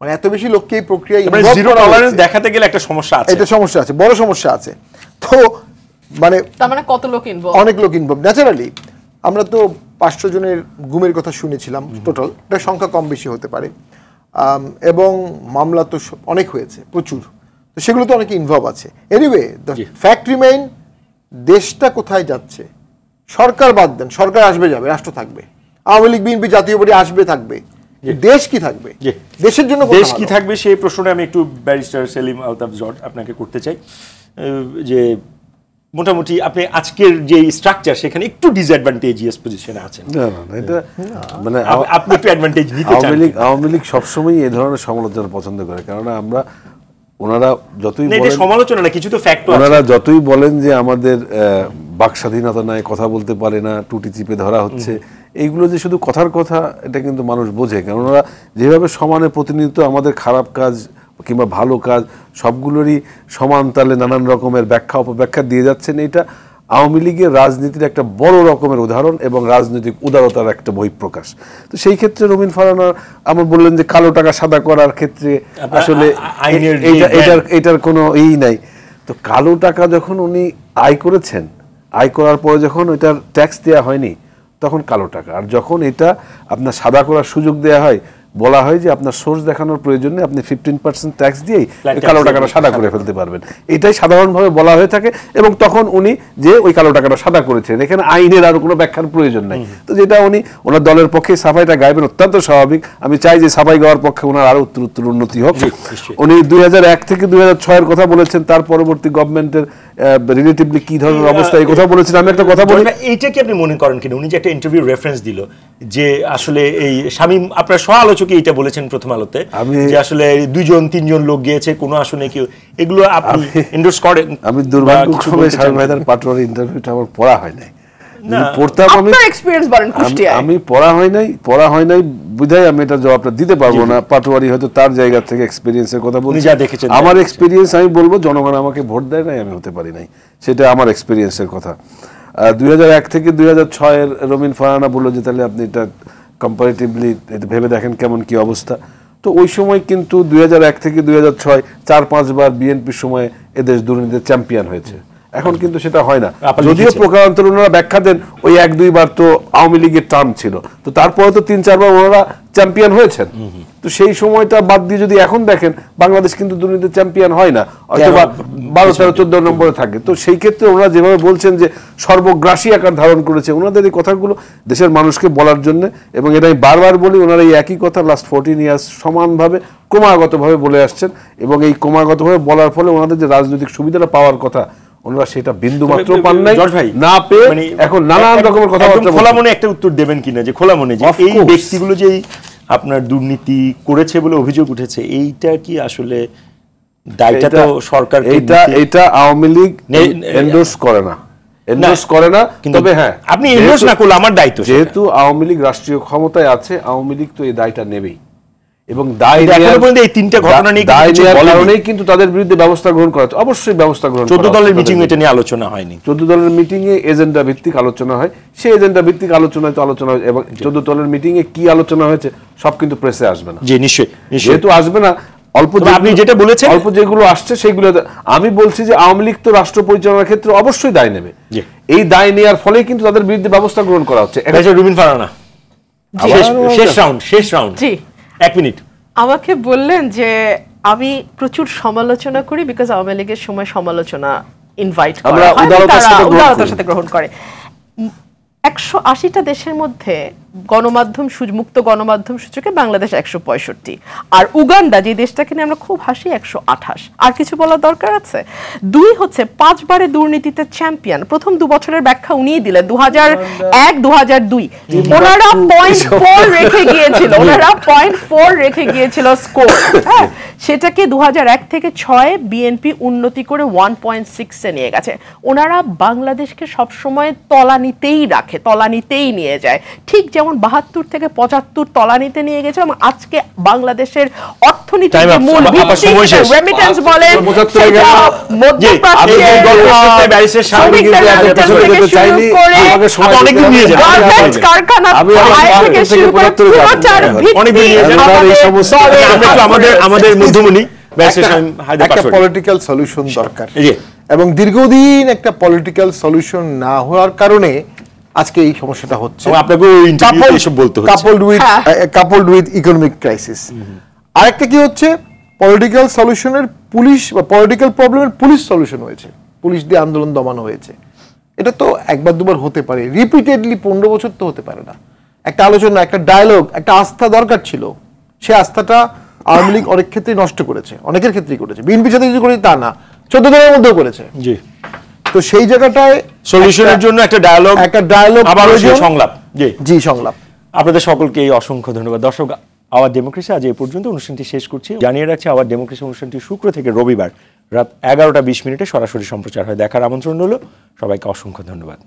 মানে এত বেশি লোককে এই প্রক্রিয়ায় ইনভলভ জিরো টলারেন্স দেখাতে গেলে একটা সমস্যা আছে। এটা সমস্যা আছে, বড় সমস্যা আছে। তো মানে তার মানে কত লোক ইনভলভ? অনেক লোক ইনভলভ। ন্যাচারালি আমরা তো 500 জনের গুমের কথা শুনেছিলাম টোটাল, এটা সংখ্যা কম বেশি হতে পারে, এবং মামলা তো অনেক হয়েছে, প্রচুর। তো সেগুলো তো অনেকে ইনভলভ আছে। এনিওয়ে দ্য ফ্যাক্ট রিমেইন, দেশটা কোথায় যাচ্ছে? সরকার বাদ দেন, সরকার আসবে যাবে, রাষ্ট্র থাকবে, আওয়ামী লীগ বিএনপি জাতীয় পার্টি আসবে থাকবে, দেশ কি থাকবে? দেশের জন্য দেশ কি থাকবে সেই প্রশ্নটা আমি একটু ব্যারিস্টার সেলিম আলতাফ জর্জ আপনাকে করতে চাই। যে মোটামুটি আপনি আজকের যে স্ট্রাকচার সেখানে একটু ডিসঅ্যাডভান্টেজিয়াস পজিশনে আছেন। না না, এটা মানে আপনি একটু অ্যাডভান্টেজ নিতে চান। আওয়ামী লীগ সবসময় এই ধরনের সমালোচনা পছন্দ করে, কারণ আমরা ওনারা যতই বলেন সমালোচনা না, কিছু তো ফ্যাক্ট আছে, ওনারা যতই বলেন যে আমাদের বাক স্বাধীনতা নাই, কথা বলতে পারে না, টুটি চিপে ধরা হচ্ছে, এইগুলো যে শুধু কথার কথা, এটা কিন্তু মানুষ বোঝে। কারণ ওনারা যেভাবে সমানে প্রতিনিধিত্ব আমাদের খারাপ কাজ কিংবা ভালো কাজ সবগুলোরই সমান তালে নানান রকমের ব্যাখ্যা অপব্যাখ্যা দিয়ে যাচ্ছেন, এটা আওয়ামী লীগের রাজনীতির একটা বড় রকমের উদাহরণ এবং রাজনৈতিক উদারতার একটা বহিঃপ্রকাশ। তো সেই ক্ষেত্রে রবিন ফারানা আমার বললেন যে কালো টাকা সাদা করার ক্ষেত্রে আসলে এটার কোনো নাই। তো কালো টাকা যখন উনি আয় করেছেন, আয় করার পরে যখন ওইটার ট্যাক্স দেওয়া হয়নি, তখন কালো টাকা। আর যখন এটা আপনার সাদা করার সুযোগ দেওয়া হয়, বলা হয় যে আপনার সোর্স দেখানোর প্রয়োজনে আপনি 15% ট্যাক্স দিয়েই কালো টাকাটা সাদা করে ফেলতে পারবেন, এটাই সাধারণভাবে বলা হয়ে থাকে। এবং তখন উনি যে ওই কালো টাকাটা সাদা করেছেন, এখানে আইনের আর কোনো ব্যাখ্যার প্রয়োজন নাই। তো যেটা উনি ওনার দলের পক্ষে সাফাইটা গাইবেন অত্যন্ত স্বাভাবিক। আমি চাই যে সাফাই গাওয়ার পক্ষে ওনার আরো উত্তর উন্নতি হোক। উনি 2001 থেকে 2006 কথা বলেছেন, তার পরবর্তী গভর্নমেন্টের রিলেটিভলি কি ধরনের অবস্থা, এই কথা বলেছেন। আমি একটা কথা বলি, এইটা কি আপনি মনে করেন কিনা উনি যে একটা ইন্টারভিউ রেফারেন্স দিল, যে আসলে এই শামীম আপনার সহ আলোচকে এটা বলেছেন প্রথম আলোতে, যে আসলে 2-3 লোক গিয়েছে কোনো আসনে কেউ, এগুলো আপনি এন্ডোর্স করেন? আমি দুর্ভাগ্যক্রমে শামীম হায়দার পাটোয়ারি ইন্টারভিউটা আমার পড়া হয় নাই, পড়তাম আমি, আমি পড়া হয় নাই বুঝাই আমি এটা জবাবটা দিতে পারবো না। পাটোয়ারি হয়তো তার জায়গা থেকে এক্সপেরিয়েন্সের কথা বলছি, আমার এক্সপেরিয়েন্স আমি বলবো জনগণ আমাকে ভোট দেয় নাই, আমি হতে পারি নাই, সেটা আমার এক্সপেরিয়েন্সের কথা। 2001 থেকে 2006 রবিন ফারানা বললো যে তাহলে আপনি এটা কম্পারেটিভলি ভেবে দেখেন কেমন কি অবস্থা। তো ওই সময় কিন্তু 2001 থেকে 2006 4-5 বার বিএনপির সময় এদেশ দুর্নীতির চ্যাম্পিয়ন হয়েছে। এখন কিন্তু সেটা হয় না, যদিও প্রকারান্তরে ওনারা ব্যাখ্যা দেন ওই 1-2 বার তো আওয়ামী লীগের টার্ম ছিল, তো তারপরে তো 3-4 বার ওনারা চ্যাম্পিয়ন হয়েছেন। তো সেই সময়টা বাদ দিয়ে যদি এখন দেখেন, বাংলাদেশ কিন্তু দুর্নীতির চ্যাম্পিয়ন হয় না, হয়তো 12, 13, 14 নম্বরে থাকে। তো সেই ক্ষেত্রে ওনারা যেভাবে বলছেন যে সর্বগ্রাসী আকার ধারণ করেছে, ওনাদের এই কথাগুলো দেশের মানুষকে বলার জন্য, এবং এটা আমি বারবার বলি, ওনারা এই একই কথা লাস্ট 14 ইয়ার্স সমানভাবে ক্রমাগতভাবে বলে আসছেন, এবং এই ক্রমাগতভাবে বলার ফলে ওনাদের যে রাজনৈতিক সুবিধাটা পাওয়ার কথা, ওনারা সেটা বিন্দু মাত্র পান নাই, না পেয়ে এখন নানান রকমের কথাবার্তা। খোলা মনে একটা উত্তর দেবেন কিনা, যে খোলা মনে যে এই ব্যক্তিগুলো যে আপনার দুর্নীতি করেছে বলে অভিযোগ উঠেছে, এইটা কি আসলে দায়টা তো সরকার, এটা আওয়ামী লীগ এন্ডোর্স করে না, তবে হ্যাঁ আপনি এন্ডোর্স না করলে আমার দায়িত্ব, যেহেতু আওয়ামী লীগ রাষ্ট্রীয় ক্ষমতায় আছে, আওয়ামী লীগ তো এই দায়টা নেবেই, এবং এই 3টা ঘটনা নিয়ে কারণেই কিন্তু তাদের বিরুদ্ধে ব্যবস্থা গ্রহণ করা হচ্ছে। অবশ্যই ব্যবস্থা গ্রহণ, 14 দলের মিটিং এটা নিয়ে আলোচনা হয়নি, 14 দলের মিটিং এ এজেন্ডা ভিত্তিক আলোচনা হয়, সেই এজেন্ডা ভিত্তিক আলোচনায় তো আলোচনা হয়, এবং 14 দলের মিটিং এ কি আলোচনা হয়েছে সব কিন্তু প্রেসে আসবে না। জি নিশ্চয়ই, যেহেতু আসবে না, আপনি যেটা বলেছেন অল্প যেগুলো আসছে সেগুলো আমি বলছি যে আওয়ামী লীগ তো রাষ্ট্র পরিচালনার ক্ষেত্রে অবশ্যই দায় নেবে, এই দায় নেওয়ার ফলে কিন্তু তাদের বিরুদ্ধে ব্যবস্থা গ্রহণ করা হচ্ছে। রুবিন ফারহানা, শেষ রাউন্ড, জি 1 মিনিট। আমাকে বললেন যে আমি প্রচুর সমালোচনা করি, বিকজ আওয়ামী লীগের সময় সমালোচনা ইনভাইট করা হয়, উদারতার সাথে গ্রহণ করে। 180টা দেশের মধ্যে গণমাধ্যম মুক্ত গণমাধ্যম সূচকে বাংলাদেশ 165, আর উগান্ডা যে দেশটাকে নিয়ে আমরা খুব হাসি 128। আর কিছু বলার দরকার আছে? 2 হচ্ছে 5 বারে দুর্নীতিতে চ্যাম্পিয়ন। প্রথম 2 বছরের ব্যাখ্যা উনিই দিলেন, 2001 2002 ওনারা 0.4 রেখে গিয়েছিল, ওনারা 0.4 রেখে গিয়েছিল স্কোর, হ্যাঁ, সেটাকে 2001 থেকে 6 বিএনপি উন্নতি করে 1.6 এ নিয়ে গেছে। ওনারা বাংলাদেশকে সবসময় তলানিতেই রাখে, তলানিতেই নিয়ে যায়, ঠিক যেমন 72 থেকে 75 তলানিতে নিয়ে গেছে। এবং আজকে বাংলাদেশের অর্থনীতির মূল ভিত্তি রেমিটেন্স বলেন, আমাদের মধ্যমণি একটা পলিটিক্যাল সলিউশন দরকার, এবং দীর্ঘদিন একটা পলিটিক্যাল সলিউশন না হওয়ার কারণে আজকে এই সমস্যাটা হচ্ছে, কাপলড উইথ ইকোনমিক ক্রাইসিস। আরেকটা কি হচ্ছে, পলিটিক্যাল সলিউশনের পুলিশ বা পলিটিক্যাল প্রবলেমের পুলিশ সলিউশন হয়েছে, পুলিশ দিয়ে আন্দোলন দমানো হয়েছে। এটা তো একবার দুবার হতে পারে, রিপিটেডলি 15 বছর তো হতে পারে না। একটা আলোচনা, একটা ডায়ালগ, একটা আস্থা দরকার ছিল। সে আস্থাটা আওয়ামী লীগ অনেক ক্ষেত্রে নষ্ট করেছে, অনেকের ক্ষেত্রেই করেছে, বিএনপির সাথে কিছু করেছে তা না, 14 দিনের মধ্যেও করেছে। জি, তো সেই জায়গাটায় সলিউশনের জন্য একটা ডায়ালগ, আবার সংলাপ। জি সংলাপ। আপনাদের সকলকে অসংখ্য ধন্যবাদ। দর্শক, আওয়ার ডেমোক্রেসি আজ এই পর্যন্ত, অনুষ্ঠানটি শেষ করছি। জানিয়ে রাখছি, আওয়ার ডেমোক্রেসি অনুষ্ঠানটি শুক্র থেকে রবিবার রাত 11টা 20 মিনিটে সরাসরি সম্প্রচার হয়। দেখার আমন্ত্রণ হলো, সবাইকে অসংখ্য ধন্যবাদ।